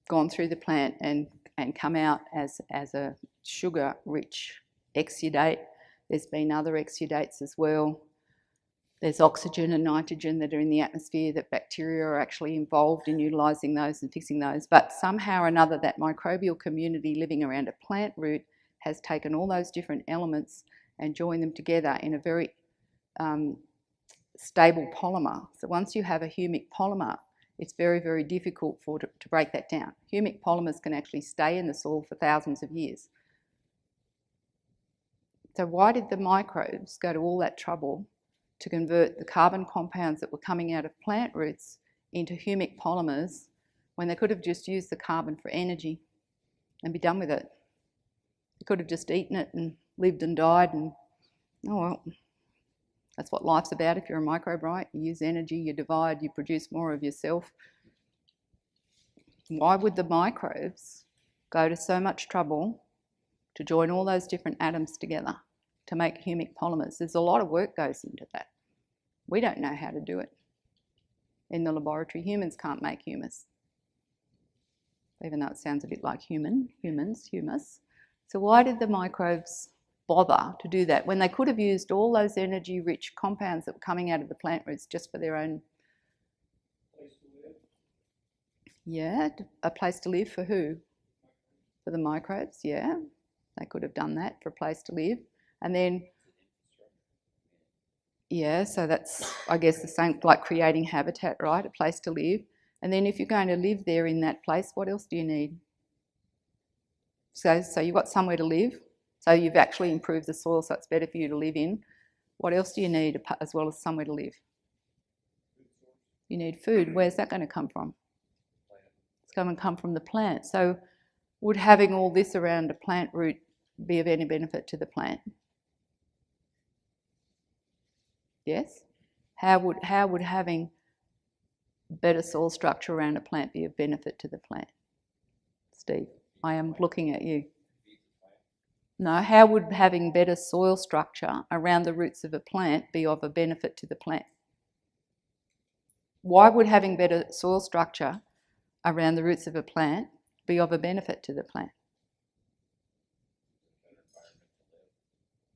gone through the plant and come out as a sugar-rich exudate. There's been other exudates as well. There's oxygen and nitrogen that are in the atmosphere that bacteria are actually involved in utilising those and fixing those. But somehow or another, that microbial community living around a plant root has taken all those different elements and joined them together in a very stable polymer. So once you have a humic polymer, it's very, very difficult to break that down. Humic polymers can actually stay in the soil for thousands of years. So why did the microbes go to all that trouble to convert the carbon compounds that were coming out of plant roots into humic polymers when they could have just used the carbon for energy and be done with it? They could have just eaten it and lived and died, and oh well, that's what life's about if you're a microbe, right? You use energy, you divide, you produce more of yourself. Why would the microbes go to so much trouble to join all those different atoms together to make humic polymers? There's a lot of work goes into that. We don't know how to do it. In the laboratory, humans can't make humus, even though it sounds a bit like humans, humus. So why did the microbes bother to do that when they could have used all those energy-rich compounds that were coming out of the plant roots just for their own? Yeah, a place to live for who? For the microbes, yeah. They could have done that for a place to live. And then, yeah, so that's, I guess, the same like creating habitat, right? A place to live. And then if you're going to live there in that place, what else do you need? So you've got somewhere to live. So you've actually improved the soil, so it's better for you to live in. What else do you need as well as somewhere to live? You need food. Where's that going to come from? It's going to come from the plant. So would having all this around a plant root be of any benefit to the plant? Yes? How would having better soil structure around a plant be of benefit to the plant? Steve, I am looking at you. No, how would having better soil structure around the roots of a plant be of a benefit to the plant? Why would having better soil structure around the roots of a plant be of a benefit to the plant?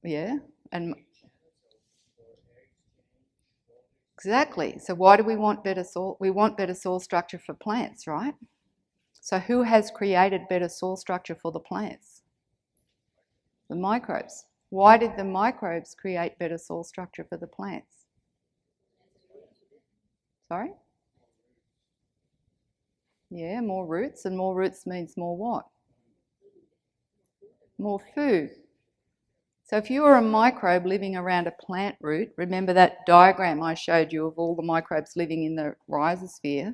Yeah, and exactly. So why do we want better soil? We want better soil structure for plants, right? So who has created better soil structure for the plants? The microbes. Why did the microbes create better soil structure for the plants? Sorry? Yeah, more roots, and more roots means more what? More food. So if you were a microbe living around a plant root, remember that diagram I showed you of all the microbes living in the rhizosphere,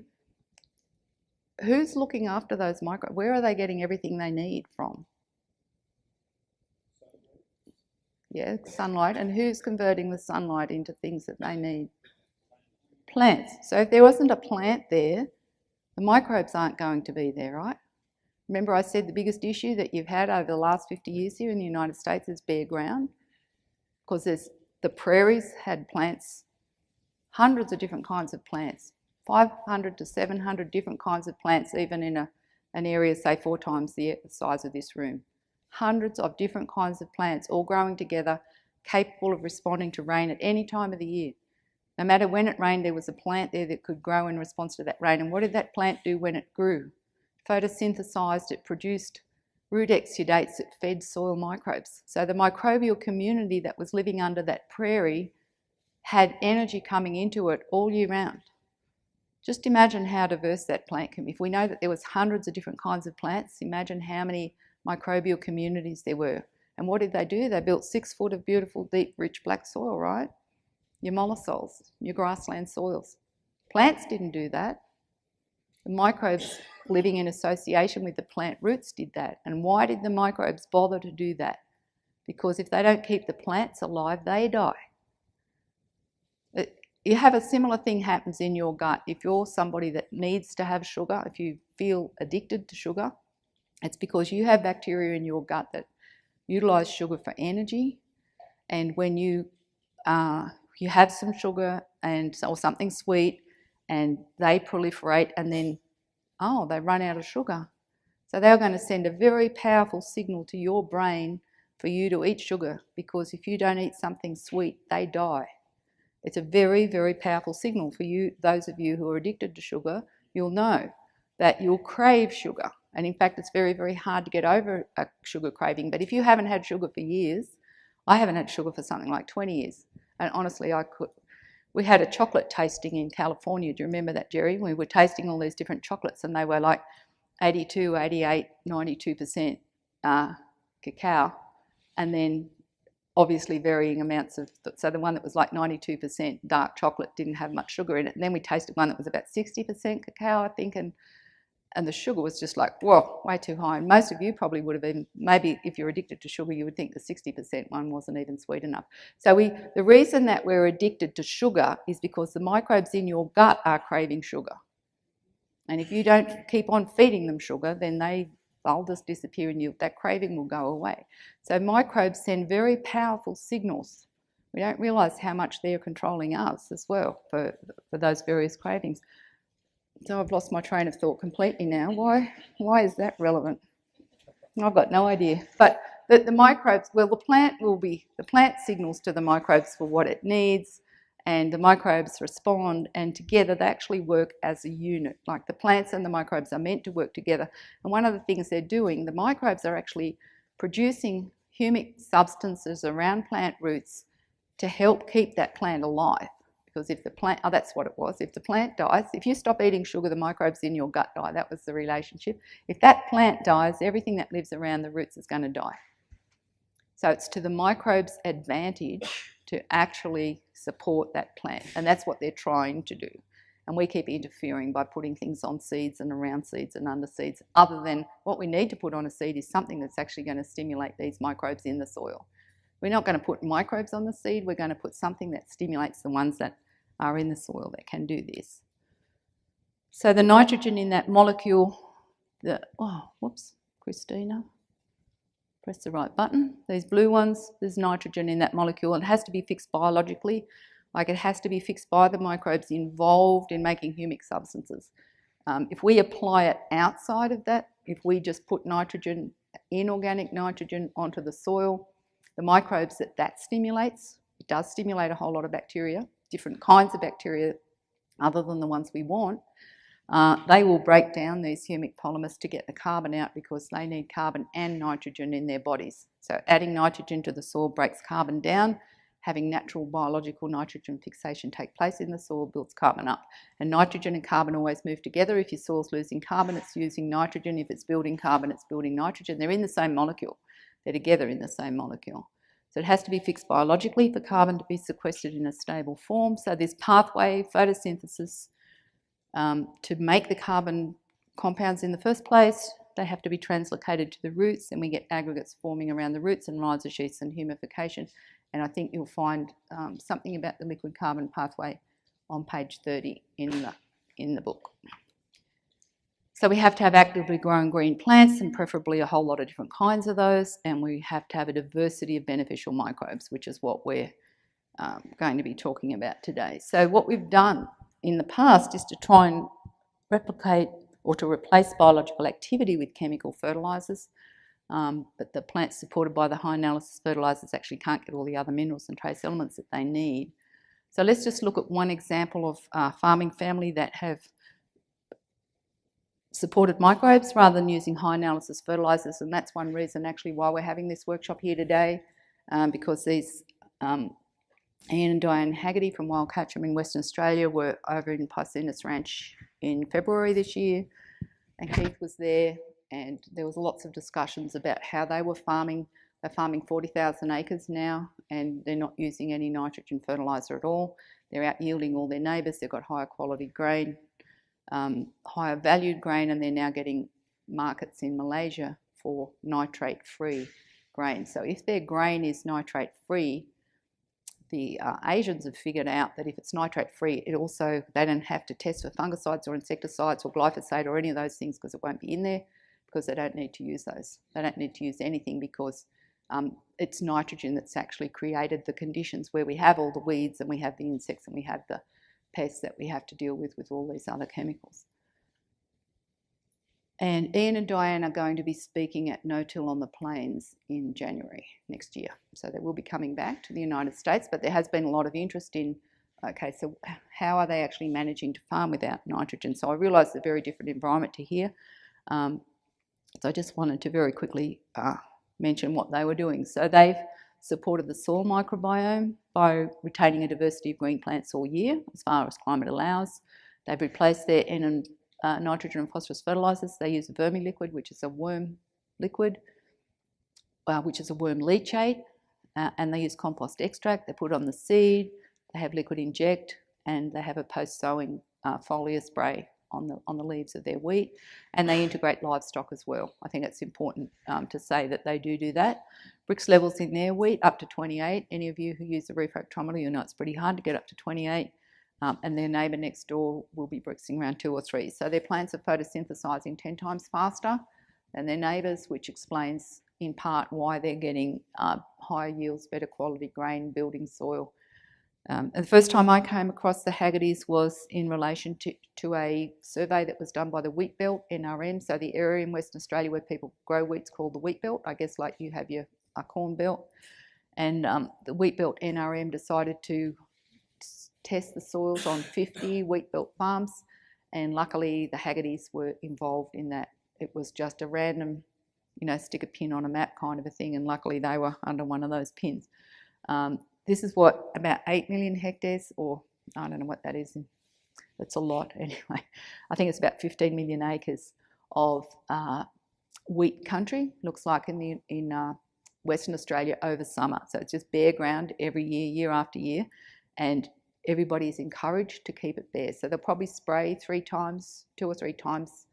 who's looking after those microbes? Where are they getting everything they need from? Yeah, sunlight. And who's converting the sunlight into things that they need? Plants. So if there wasn't a plant there, the microbes aren't going to be there, right? Remember I said the biggest issue that you've had over the last 50 years here in the United States is bare ground? Because the prairies had plants, hundreds of different kinds of plants, 500 to 700 different kinds of plants, even in an area, say, 4 times the size of this room. Hundreds of different kinds of plants all growing together, capable of responding to rain at any time of the year. No matter when it rained, there was a plant there that could grow in response to that rain. And what did that plant do when it grew? Photosynthesized, it produced root exudates, it fed soil microbes. So the microbial community that was living under that prairie had energy coming into it all year round. Just imagine how diverse that plant can be. If we know that there was hundreds of different kinds of plants, imagine how many microbial communities there were. And what did they do? They built 6 foot of beautiful, deep, rich black soil, right? Your mollisols, your grassland soils. Plants didn't do that. The microbes living in association with the plant roots did that. And why did the microbes bother to do that? Because if they don't keep the plants alive, they die. You have a similar thing happens in your gut. If you're somebody that needs to have sugar, if you feel addicted to sugar, it's because you have bacteria in your gut that utilize sugar for energy. And when you have some sugar or something sweet, and they proliferate, and then, they run out of sugar. So they're going to send a very powerful signal to your brain for you to eat sugar, because if you don't eat something sweet, they die. It's a very, very powerful signal for you. Those of you who are addicted to sugar, you'll know that you'll crave sugar. And in fact, it's very, very hard to get over a sugar craving. But if you haven't had sugar for years, I haven't had sugar for something like 20 years. And honestly, we had a chocolate tasting in California. Do you remember that, Jerry? We were tasting all these different chocolates, and they were like 82, 88, 92% cacao. And then obviously varying amounts of, so the one that was like 92% dark chocolate didn't have much sugar in it. And then we tasted one that was about 60% cacao, I think, and the sugar was just like, whoa, way too high. And most of you probably would have even, maybe if you're addicted to sugar, you would think the 60% one wasn't even sweet enough. So the reason that we're addicted to sugar is because the microbes in your gut are craving sugar. And if you don't keep on feeding them sugar, then they'll just disappear and that craving will go away. So microbes send very powerful signals. We don't realise how much they're controlling us as well for those various cravings. So I've lost my train of thought completely now. Why is that relevant? I've got no idea. But the microbes, well, the plant signals to the microbes for what it needs, and the microbes respond, and together they actually work as a unit. Like the plants and the microbes are meant to work together. And one of the things they're doing, the microbes are actually producing humic substances around plant roots to help keep that plant alive. Because if the plant, that's what it was, if the plant dies, if you stop eating sugar, the microbes in your gut die. That was the relationship. If that plant dies, everything that lives around the roots is going to die. So it's to the microbes' advantage to actually support that plant. And that's what they're trying to do. And we keep interfering by putting things on seeds and around seeds and under seeds, other than what we need to put on a seed is something that's actually going to stimulate these microbes in the soil. We're not going to put microbes on the seed, we're going to put something that stimulates the ones that are in the soil that can do this. So the nitrogen in that molecule, Christina, press the right button. These blue ones, there's nitrogen in that molecule. It has to be fixed biologically, like it has to be fixed by the microbes involved in making humic substances. If we apply it outside of that, if we just put nitrogen, inorganic nitrogen onto the soil, the microbes that stimulates, it does stimulate a whole lot of bacteria, different kinds of bacteria other than the ones we want, they will break down these humic polymers to get the carbon out because they need carbon and nitrogen in their bodies. So adding nitrogen to the soil breaks carbon down. Having natural biological nitrogen fixation take place in the soil builds carbon up. And nitrogen and carbon always move together. If your soil's losing carbon, it's using nitrogen. If it's building carbon, it's building nitrogen. They're in the same molecule. They're together in the same molecule. So it has to be fixed biologically for carbon to be sequestered in a stable form. So this pathway, photosynthesis, to make the carbon compounds in the first place, they have to be translocated to the roots, and we get aggregates forming around the roots and rhizosheaths and humification. And I think you'll find something about the liquid carbon pathway on page 30 in the book. So we have to have actively grown green plants, and preferably a whole lot of different kinds of those, and we have to have a diversity of beneficial microbes, which is what we're going to be talking about today. So what we've done in the past is to try and replicate or to replace biological activity with chemical fertilisers, but the plants supported by the high analysis fertilisers actually can't get all the other minerals and trace elements that they need. So let's just look at one example of a farming family that have supported microbes rather than using high analysis fertilisers, and that's one reason actually why we're having this workshop here today, because these Ian and Diane Haggerty from Wild Catcham in Western Australia were over in Piscinas Ranch in February this year, and Keith was there, and there was lots of discussions about how they were farming. They're farming 40,000 acres now, and they're not using any nitrogen fertiliser at all. They're out yielding all their neighbours. They've got higher quality grain, higher valued grain, and they're now getting markets in Malaysia for nitrate-free grain. So if their grain is nitrate-free, the Asians have figured out that if it's nitrate-free, they don't have to test for fungicides or insecticides or glyphosate or any of those things, because it won't be in there, because they don't need to use those. They don't need to use anything, because it's nitrogen that's actually created the conditions where we have all the weeds and we have the insects and we have the pests that we have to deal with all these other chemicals. And Ian and Diane are going to be speaking at No Till on the Plains in January next year. So they will be coming back to the United States, but there has been a lot of interest in, okay, so how are they actually managing to farm without nitrogen? So I realise it's a very different environment to here. So I just wanted to very quickly mention what they were doing. So they've supported the soil microbiome by retaining a diversity of green plants all year, as far as climate allows. They've replaced their N and nitrogen and phosphorus fertilisers. They use a vermi-liquid, which is a worm liquid, which is a worm leachate, and they use compost extract. They put on the seed, they have liquid inject, and they have a post-sowing foliar spray on the leaves of their wheat, and they integrate livestock as well. I think it's important to say that they do that. Brix levels in their wheat up to 28. Any of you who use the refractometer, you know it's pretty hard to get up to 28. And their neighbour next door will be brixing around 2 or 3. So their plants are photosynthesising 10 times faster than their neighbours, which explains in part why they're getting higher yields, better quality grain, building soil. And the first time I came across the Haggertys was in relation to a survey that was done by the Wheat Belt NRM, so the area in Western Australia where people grow wheat's called the Wheat Belt, I guess like you have your corn belt. And the Wheat Belt NRM decided to test the soils on 50 wheat belt farms, and luckily the Haggertys were involved in that. It was just a random, stick a pin on a map kind of a thing, and luckily they were under one of those pins. This is what, about 8 million hectares, or I don't know what that is. That's a lot anyway. I think it's about 15 million acres of wheat country, looks like in Western Australia over summer. So it's just bare ground every year, year after year, and everybody is encouraged to keep it bare. So they'll probably spray 2 or 3 times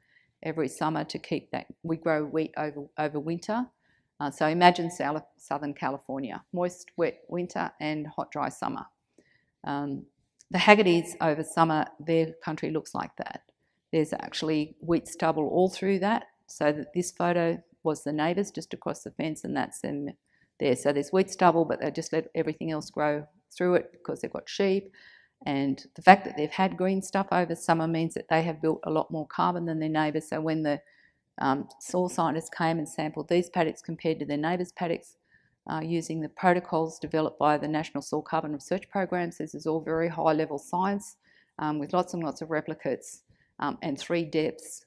every summer to keep that. We grow wheat over winter. So imagine Southern California, moist, wet winter and hot, dry summer. The Haggertys over summer, their country looks like that. There's actually wheat stubble all through that. So that this photo was the neighbours just across the fence, and that's them there. So there's wheat stubble, but they just let everything else grow through it because they've got sheep. And the fact that they've had green stuff over summer means that they have built a lot more carbon than their neighbours. So when the soil scientists came and sampled these paddocks compared to their neighbours' paddocks, using the protocols developed by the National Soil Carbon Research Program, so this is all very high level science with lots and lots of replicates and 3 depths.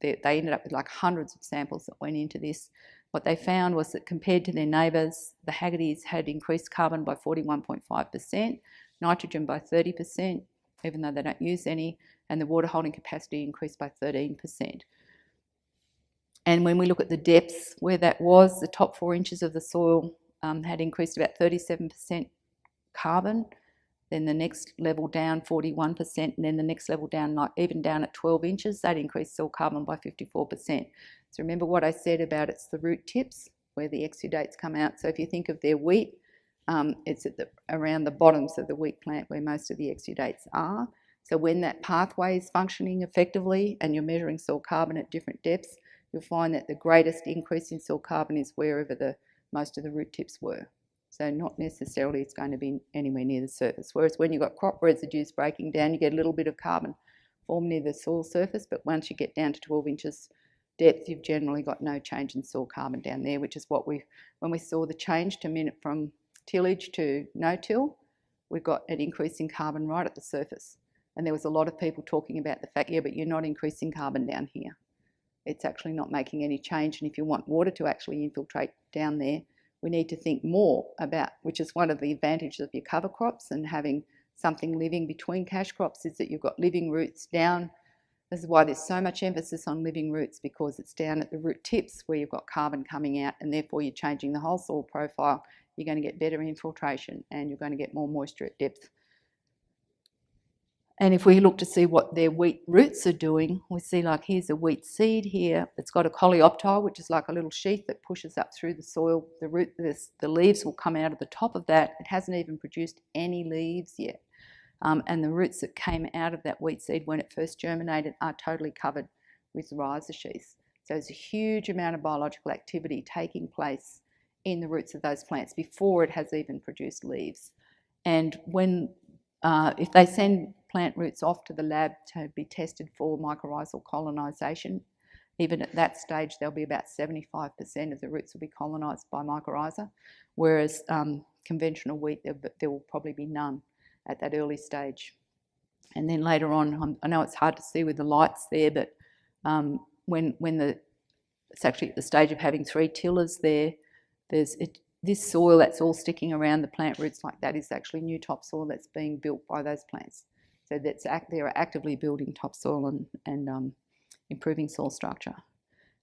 They ended up with like hundreds of samples that went into this. What they found was that compared to their neighbours, the Haggertys had increased carbon by 41.5%, nitrogen by 30%, even though they don't use any, and the water holding capacity increased by 13%. And when we look at the depths where that was, the top 4 inches of the soil had increased about 37% carbon, then the next level down 41%, and then the next level down, like even down at 12 inches, that increased soil carbon by 54%. So remember what I said about it's the root tips where the exudates come out. So if you think of their wheat, it's at around the bottoms of the wheat plant where most of the exudates are. So when that pathway is functioning effectively and you're measuring soil carbon at different depths, you'll find that the greatest increase in soil carbon is wherever most of the root tips were. So not necessarily it's going to be anywhere near the surface. Whereas when you've got crop residues breaking down, you get a little bit of carbon formed near the soil surface, but once you get down to 12 inches depth, you've generally got no change in soil carbon down there, which is what when we saw the change from tillage to no-till, we got an increase in carbon right at the surface. And there was a lot of people talking about the fact, yeah, but you're not increasing carbon down here. It's actually not making any change. And if you want water to actually infiltrate down there, we need to think more about, which is one of the advantages of your cover crops and having something living between cash crops, is that you've got living roots down. This is why there's so much emphasis on living roots, because it's down at the root tips where you've got carbon coming out, and therefore you're changing the whole soil profile. You're going to get better infiltration and you're going to get more moisture at depth. And if we look to see what their wheat roots are doing, we see like here's a wheat seed here. It's got a coleoptile, which is like a little sheath that pushes up through the soil. The leaves will come out of the top of that. It hasn't even produced any leaves yet. And the roots that came out of that wheat seed when it first germinated are totally covered with rhizosheaths. So there's a huge amount of biological activity taking place in the roots of those plants before it has even produced leaves. And if they send plant roots off to the lab to be tested for mycorrhizal colonisation, even at that stage there'll be about 75% of the roots will be colonised by mycorrhiza, whereas conventional wheat there will probably be none at that early stage. And then later on, I know it's hard to see with the lights there, but it's actually at the stage of having 3 tillers there, this soil that's all sticking around the plant roots like that is actually new topsoil that's being built by those plants. So they're actively building topsoil and improving soil structure.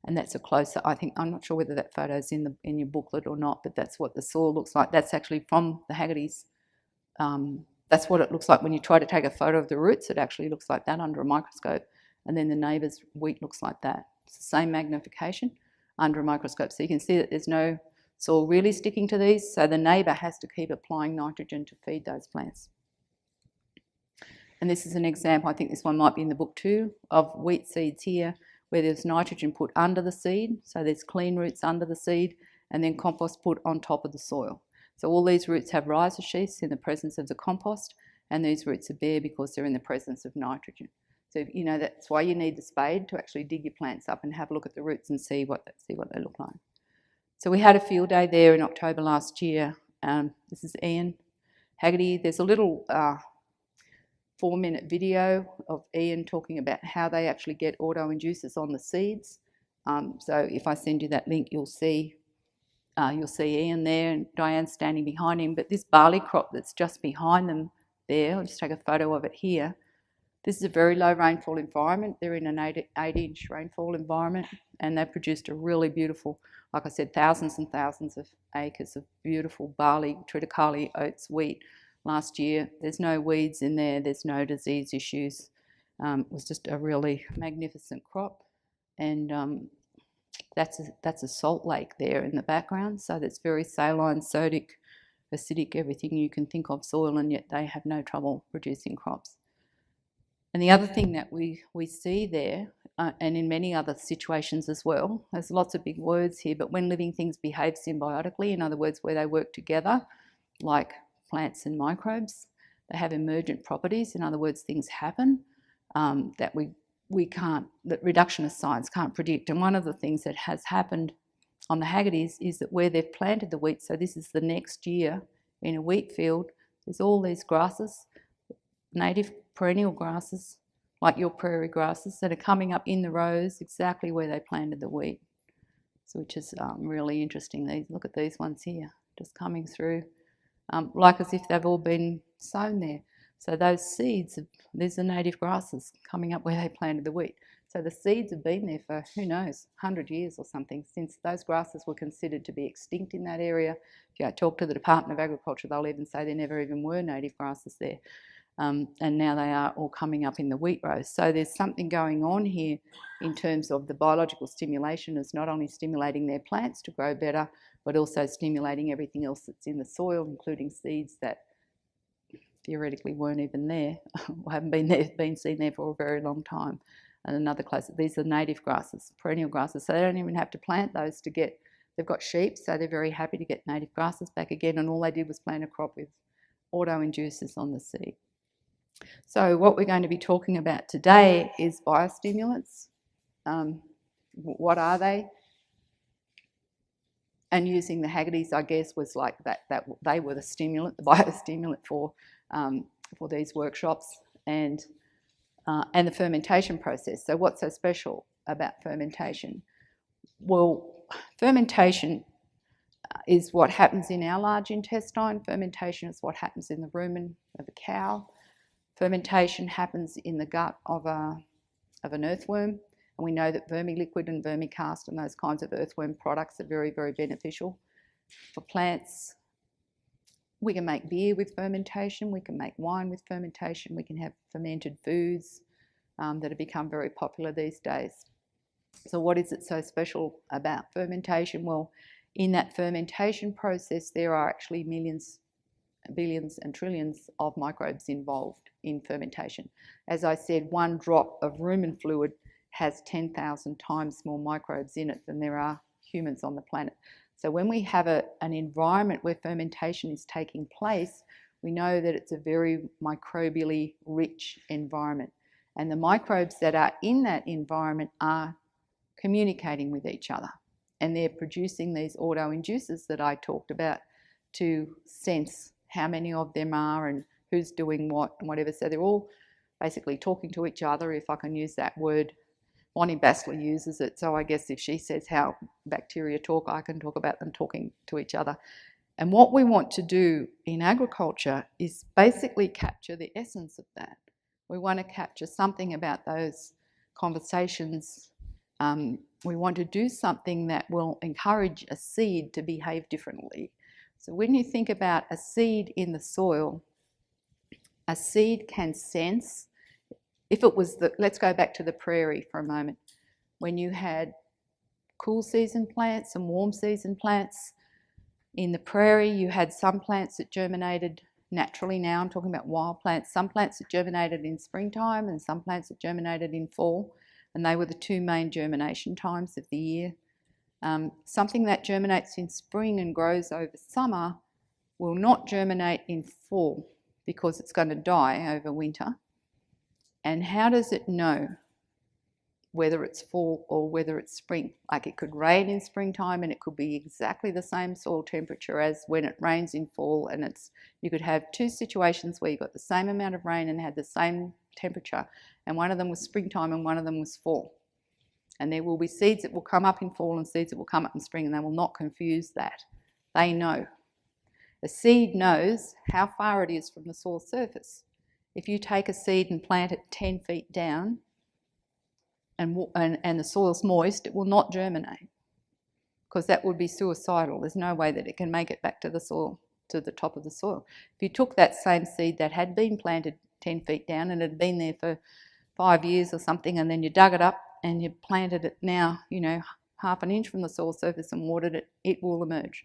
And that's a closer, I'm not sure whether that photo's in your booklet or not, but that's what the soil looks like. That's actually from the Haggerty's. That's what it looks like when you try to take a photo of the roots. It actually looks like that under a microscope. And then the neighbour's wheat looks like that. It's the same magnification under a microscope. So you can see that there's no soil really sticking to these. So the neighbour has to keep applying nitrogen to feed those plants. And this is an example, I think this one might be in the book too, of wheat seeds here where there's nitrogen put under the seed. So there's clean roots under the seed and then compost put on top of the soil. So all these roots have rhizosheaths in the presence of the compost, and these roots are bare because they're in the presence of nitrogen. So, you know, that's why you need the spade to actually dig your plants up and have a look at the roots and see what they look like. So we had a field day there in October last year. This is Ian Haggerty. There's a little 4-minute video of Ian talking about how they actually get auto-inducers on the seeds. So if I send you that link, you'll see Ian there and Diane standing behind him. But this barley crop that's just behind them there, I'll just take a photo of it here. This is a very low rainfall environment. They're in an 8-inch rainfall environment, and they've produced a really beautiful, like I said, thousands and thousands of acres of beautiful barley, triticale, oats, wheat last year. There's no weeds in there. There's no disease issues. It was just a really magnificent crop. And that's a salt lake there in the background. So that's very saline, sodic, acidic, everything you can think of soil, and yet they have no trouble producing crops. And the other thing that we see there, and in many other situations as well, there's lots of big words here, but when living things behave symbiotically, in other words, where they work together, like plants and microbes, they have emergent properties. In other words, things happen that that reductionist science can't predict. And one of the things that has happened on the Haggertys is that where they've planted the wheat, so this is the next year in a wheat field, there's all these grasses, native perennial grasses, like your prairie grasses, that are coming up in the rows exactly where they planted the wheat. So which is really interesting. Look at these ones here, just coming through, like as if they've all been sown there. So those seeds, these are native grasses coming up where they planted the wheat. So the seeds have been there for, who knows, 100 years or something, since those grasses were considered to be extinct in that area. If you talk to the Department of Agriculture, they'll even say there never even were native grasses there. And now they are all coming up in the wheat rows. So there's something going on here in terms of the biological stimulation is not only stimulating their plants to grow better, but also stimulating everything else that's in the soil, including seeds that theoretically weren't even there or haven't been seen there for a very long time. And another class, these are native grasses, perennial grasses, so they don't even have to plant those to get, they've got sheep, so they're very happy to get native grasses back again, and all they did was plant a crop with auto-inducers on the seed. So what we're going to be talking about today is biostimulants. What are they? And using the Haggertys, I guess, was like that they were the stimulant, the biostimulant for these workshops, and the fermentation process. So what's so special about fermentation? Well, fermentation is what happens in our large intestine. Fermentation is what happens in the rumen of a cow. Fermentation happens in the gut of an earthworm. And we know that vermiliquid and vermicast and those kinds of earthworm products are very, very beneficial for plants. We can make beer with fermentation, we can make wine with fermentation, we can have fermented foods that have become very popular these days. So what is it so special about fermentation? Well, in that fermentation process, there are actually millions, billions and trillions of microbes involved in fermentation. As I said, one drop of rumen fluid has 10,000 times more microbes in it than there are humans on the planet. So when we have an environment where fermentation is taking place, we know that it's a very microbially rich environment. And the microbes that are in that environment are communicating with each other. And they're producing these auto-inducers that I talked about to sense how many of them are and who's doing what and whatever. So they're all basically talking to each other, if I can use that word. Bonnie Bassler uses it, so I guess if she says how bacteria talk, I can talk about them talking to each other. And what we want to do in agriculture is basically capture the essence of that. We want to capture something about those conversations. We want to do something that will encourage a seed to behave differently. So when you think about a seed in the soil, a seed can sense. If it was let's go back to the prairie for a moment. When you had cool season plants and warm season plants, in the prairie you had some plants that germinated naturally. Now I'm talking about wild plants. Some plants that germinated in springtime and some plants that germinated in fall, and they were the two main germination times of the year. Something that germinates in spring and grows over summer will not germinate in fall because it's going to die over winter. And how does it know whether it's fall or whether it's spring? Like, it could rain in springtime and it could be exactly the same soil temperature as when it rains in fall, and you could have two situations where you got the same amount of rain and had the same temperature, and one of them was springtime and one of them was fall. And there will be seeds that will come up in fall and seeds that will come up in spring, and they will not confuse that. They know. A seed knows how far it is from the soil surface. If you take a seed and plant it 10 feet down and the soil's moist, it will not germinate, because that would be suicidal. There's no way that it can make it back to the soil, to the top of the soil. If you took that same seed that had been planted 10 feet down and had been there for 5 years or something, and then you dug it up and you planted it now, half an inch from the soil surface and watered it, it will emerge.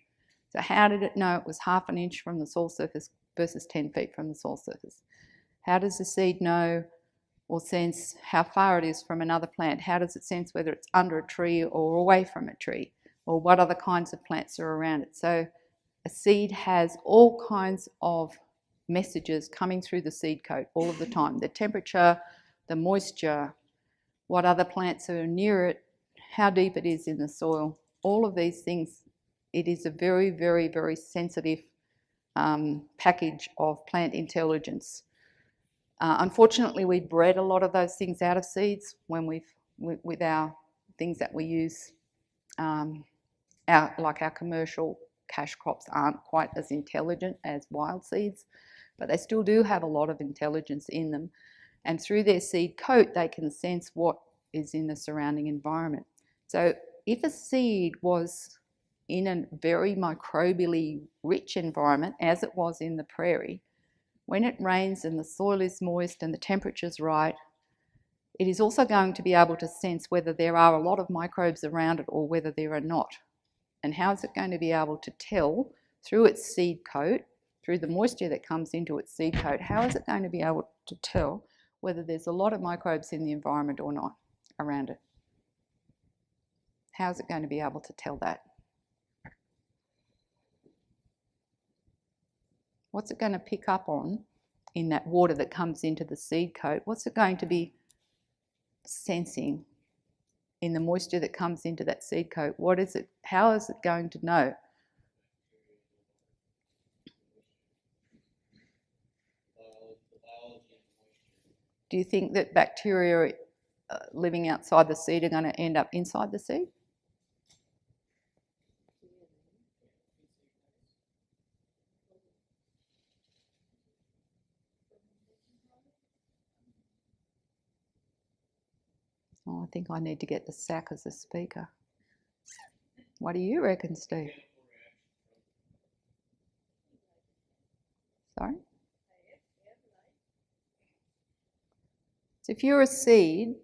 So how did it know it was half an inch from the soil surface versus 10 feet from the soil surface? How does the seed know or sense how far it is from another plant? How does it sense whether it's under a tree or away from a tree, or what other kinds of plants are around it? So a seed has all kinds of messages coming through the seed coat all of the time. The temperature, the moisture, what other plants are near it, how deep it is in the soil, all of these things. It is a very, very, very sensitive package of plant intelligence. Unfortunately, we bred a lot of those things out of seeds when with our things that we use, like our commercial cash crops aren't quite as intelligent as wild seeds, but they still do have a lot of intelligence in them. And through their seed coat, they can sense what is in the surrounding environment. So if a seed was in a very microbially rich environment, as it was in the prairie, when it rains and the soil is moist and the temperature's right, it is also going to be able to sense whether there are a lot of microbes around it or whether there are not. And how is it going to be able to tell through its seed coat, through the moisture that comes into its seed coat, how is it going to be able to tell whether there's a lot of microbes in the environment or not around it? How is it going to be able to tell that? What's it going to pick up on in that water that comes into the seed coat? What's it going to be sensing in the moisture that comes into that seed coat? What is it? How is it going to know? Do you think that bacteria living outside the seed are going to end up inside the seed? Oh, I think I need to get the sack as a speaker. What do you reckon, Steve? Sorry? So if you're a seed,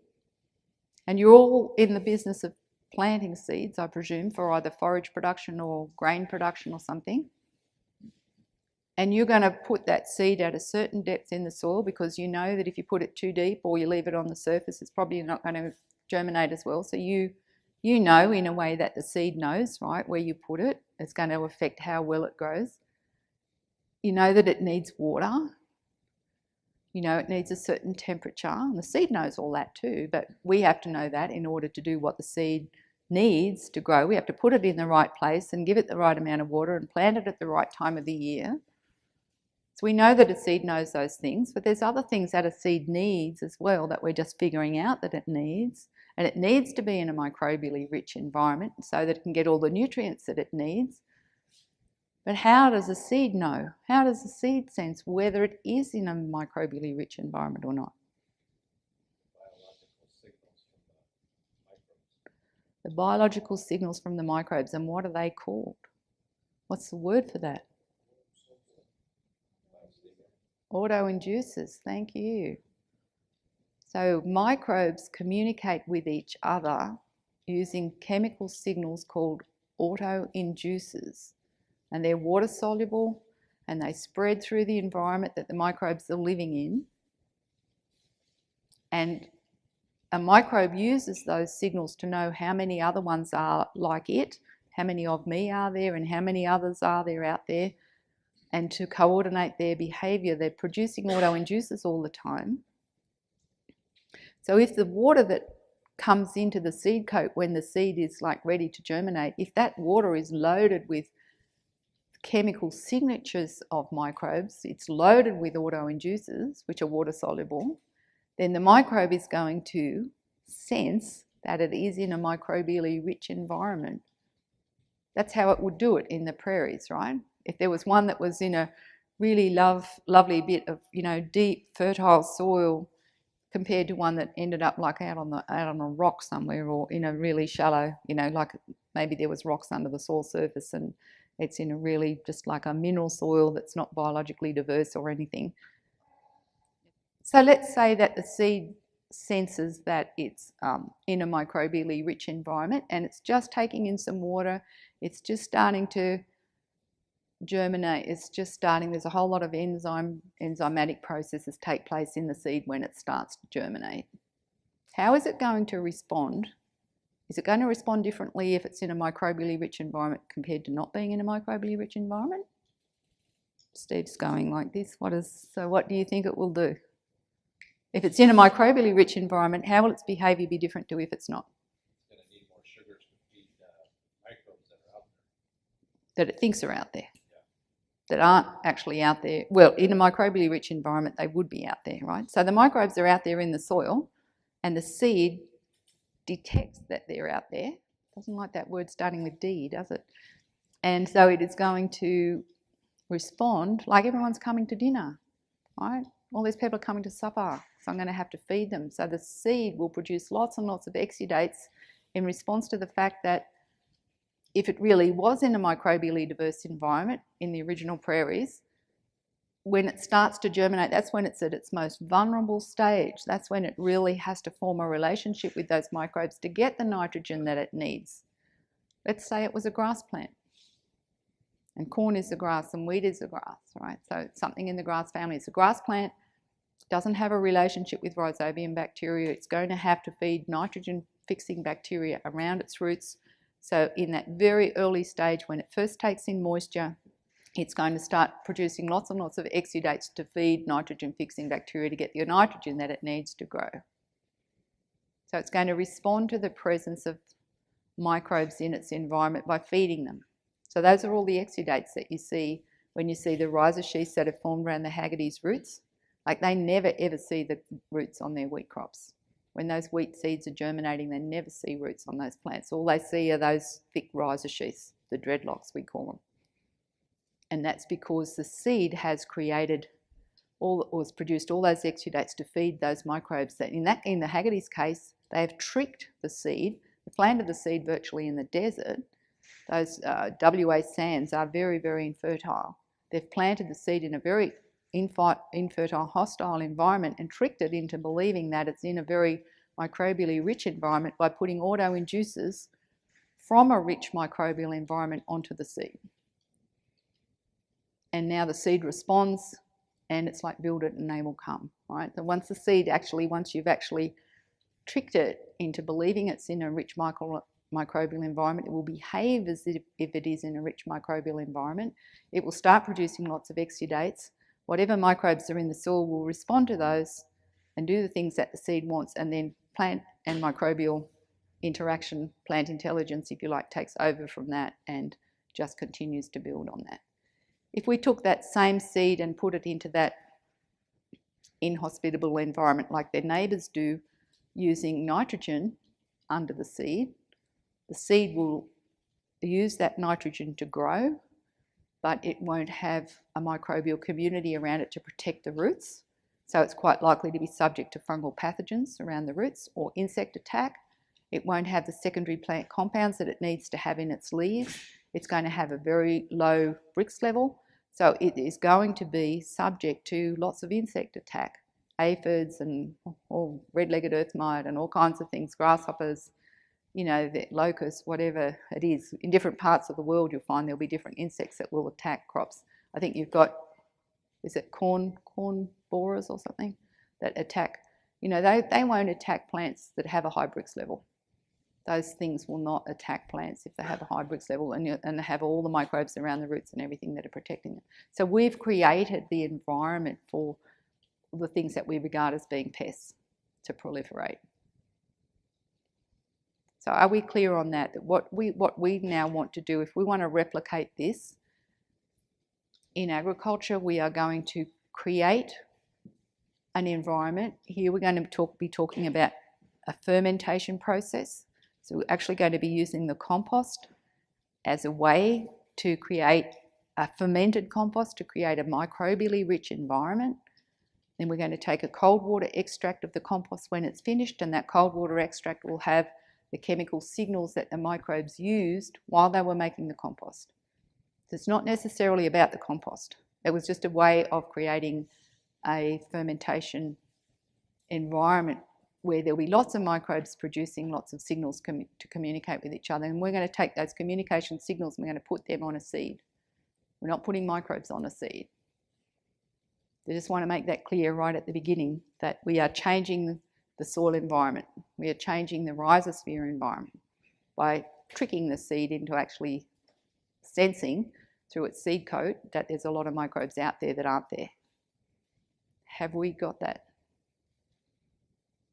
and you're all in the business of planting seeds, I presume, for either forage production or grain production or something, and you're going to put that seed at a certain depth in the soil because you know that if you put it too deep or you leave it on the surface, it's probably not going to germinate as well. So you know in a way that the seed knows, right, where you put it. It's going to affect how well it grows. You know that it needs water. You know it needs a certain temperature. And the seed knows all that too, but we have to know that in order to do what the seed needs to grow. We have to put it in the right place and give it the right amount of water and plant it at the right time of the year. So we know that a seed knows those things, but there's other things that a seed needs as well that we're just figuring out that it needs. And it needs to be in a microbially rich environment so that it can get all the nutrients that it needs. But how does a seed know? How does a seed sense whether it is in a microbially rich environment or not? The biological signals from the microbes. And what are they called? What's the word for that? Autoinducers, thank you. So microbes communicate with each other using chemical signals called autoinducers. And they're water soluble and they spread through the environment that the microbes are living in. And a microbe uses those signals to know how many other ones are like it, how many of me are there and how many others are there out there, and to coordinate their behaviour. They're producing autoinducers all the time. So if the water that comes into the seed coat when the seed is like ready to germinate, if that water is loaded with chemical signatures of microbes, it's loaded with autoinducers, which are water soluble, then the microbe is going to sense that it is in a microbially rich environment. That's how it would do it in the prairies, right? If there was one that was in a really lovely bit of, deep, fertile soil compared to one that ended up like out on a rock somewhere or in a really shallow, like maybe there was rocks under the soil surface and it's in a really just like a mineral soil that's not biologically diverse or anything. So let's say that the seed senses that it's in a microbially rich environment and it's just taking in some water, it's just starting to germinate, it's just starting, there's a whole lot of enzymatic processes take place in the seed when it starts to germinate. How is it going to respond? Is it going to respond differently if it's in a microbially rich environment compared to not being in a microbially rich environment? Steve's going like this. So what do you think it will do? If it's in a microbially rich environment, how will its behaviour be different to if it's not? It's going to need more sugars to feed microbes that are out That there. it thinks are out there. That aren't actually out there. Well, in a microbially rich environment, they would be out there, right? So the microbes are out there in the soil and the seed detects that they're out there. Doesn't like that word starting with D, does it? And so it is going to respond like everyone's coming to dinner, right? All these people are coming to supper, so I'm going to have to feed them. So the seed will produce lots and lots of exudates in response to the fact that if it really was in a microbially diverse environment in the original prairies, when it starts to germinate, that's when it's at its most vulnerable stage. That's when it really has to form a relationship with those microbes to get the nitrogen that it needs. Let's say it was a grass plant. And corn is a grass and wheat is a grass, right? So it's something in the grass family. It's a grass plant, doesn't have a relationship with rhizobium bacteria. It's going to have to feed nitrogen-fixing bacteria around its roots. So in that very early stage, when it first takes in moisture, it's going to start producing lots and lots of exudates to feed nitrogen-fixing bacteria to get the nitrogen that it needs to grow. So it's going to respond to the presence of microbes in its environment by feeding them. So those are all the exudates that you see when you see the rhizosheaths that are formed around the Haggerty's roots. Like, they never ever see the roots on their wheat crops. When those wheat seeds are germinating, they never see roots on those plants. All they see are those thick rhizosheaths, the dreadlocks we call them. And that's because the seed has created or has produced all those exudates to feed those microbes that in the Haggerty's case, they have tricked the seed. They planted the seed virtually in the desert. Those WA sands are very, very infertile. They've planted the seed in a very infertile, hostile environment and tricked it into believing that it's in a very microbially rich environment by putting auto-inducers from a rich microbial environment onto the seed. And now the seed responds, and it's like build it and they will come, right? So once you've actually tricked it into believing it's in a rich microbial environment, it will behave as if it is in a rich microbial environment. It will start producing lots of exudates. Whatever microbes are in the soil will respond to those and do the things that the seed wants, and then plant and microbial interaction, plant intelligence, if you like, takes over from that and just continues to build on that. If we took that same seed and put it into that inhospitable environment like their neighbours do, using nitrogen under the seed will use that nitrogen to grow, but it won't have a microbial community around it to protect the roots. So it's quite likely to be subject to fungal pathogens around the roots or insect attack. It won't have the secondary plant compounds that it needs to have in its leaves. It's going to have a very low Brix level. So it is going to be subject to lots of insect attack, aphids and red-legged earth mite and all kinds of things, grasshoppers, the locusts, whatever it is. In different parts of the world, you'll find there'll be different insects that will attack crops. I think you've got, is it corn borers or something that attack? They won't attack plants that have a high Brix level. Those things will not attack plants if they have a high Brix level and have all the microbes around the roots and everything that are protecting them. So we've created the environment for the things that we regard as being pests to proliferate. So are we clear on that? That what we now want to do, if we want to replicate this in agriculture, we are going to create an environment. Here we're going to be talking about a fermentation process. So we're actually going to be using the compost as a way to create a fermented compost to create a microbially rich environment. Then we're going to take a cold water extract of the compost when it's finished, and that cold water extract will have the chemical signals that the microbes used while they were making the compost. So it's not necessarily about the compost. It was just a way of creating a fermentation environment where there'll be lots of microbes producing lots of signals to communicate with each other. And we're going to take those communication signals and we're going to put them on a seed. We're not putting microbes on a seed. I just want to make that clear right at the beginning, that we are changing the soil environment. We are changing the rhizosphere environment by tricking the seed into actually sensing through its seed coat that there's a lot of microbes out there that aren't there. Have we got that?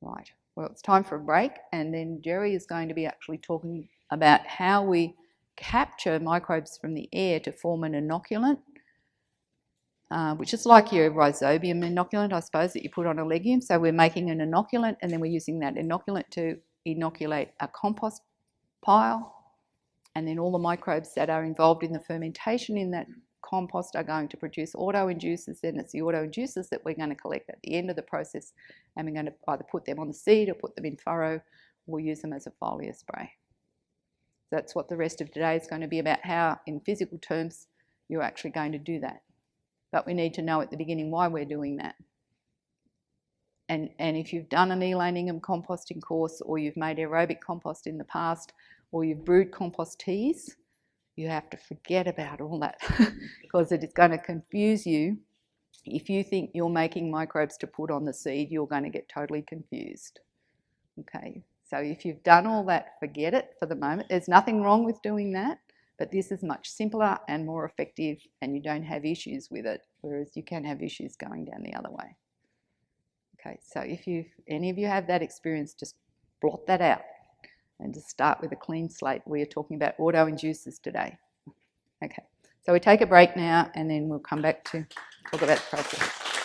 Right. Well, it's time for a break, and then Jerry is going to be actually talking about how we capture microbes from the air to form an inoculant, which is like your rhizobium inoculant, I suppose, that you put on a legume. So we're making an inoculant, and then we're using that inoculant to inoculate a compost pile, and then all the microbes that are involved in the fermentation in that compost are going to produce auto-inducers, then it's the auto-inducers that we're going to collect at the end of the process, and we're going to either put them on the seed or put them in furrow or use them as a foliar spray. That's what the rest of today is going to be about, how in physical terms you're actually going to do that. But we need to know at the beginning why we're doing that. And if you've done an Elandingham composting course, or you've made aerobic compost in the past, or you've brewed compost teas, you have to forget about all that because it is going to confuse you. If you think you're making microbes to put on the seed, you're going to get totally confused. Okay, so if you've done all that, forget it for the moment. There's nothing wrong with doing that, but this is much simpler and more effective, and you don't have issues with it, whereas you can have issues going down the other way. Okay, so if any of you have that experience, just blot that out and just start with a clean slate. We are talking about auto-inducers today. Okay, so we take a break now, and then we'll come back to talk about the process.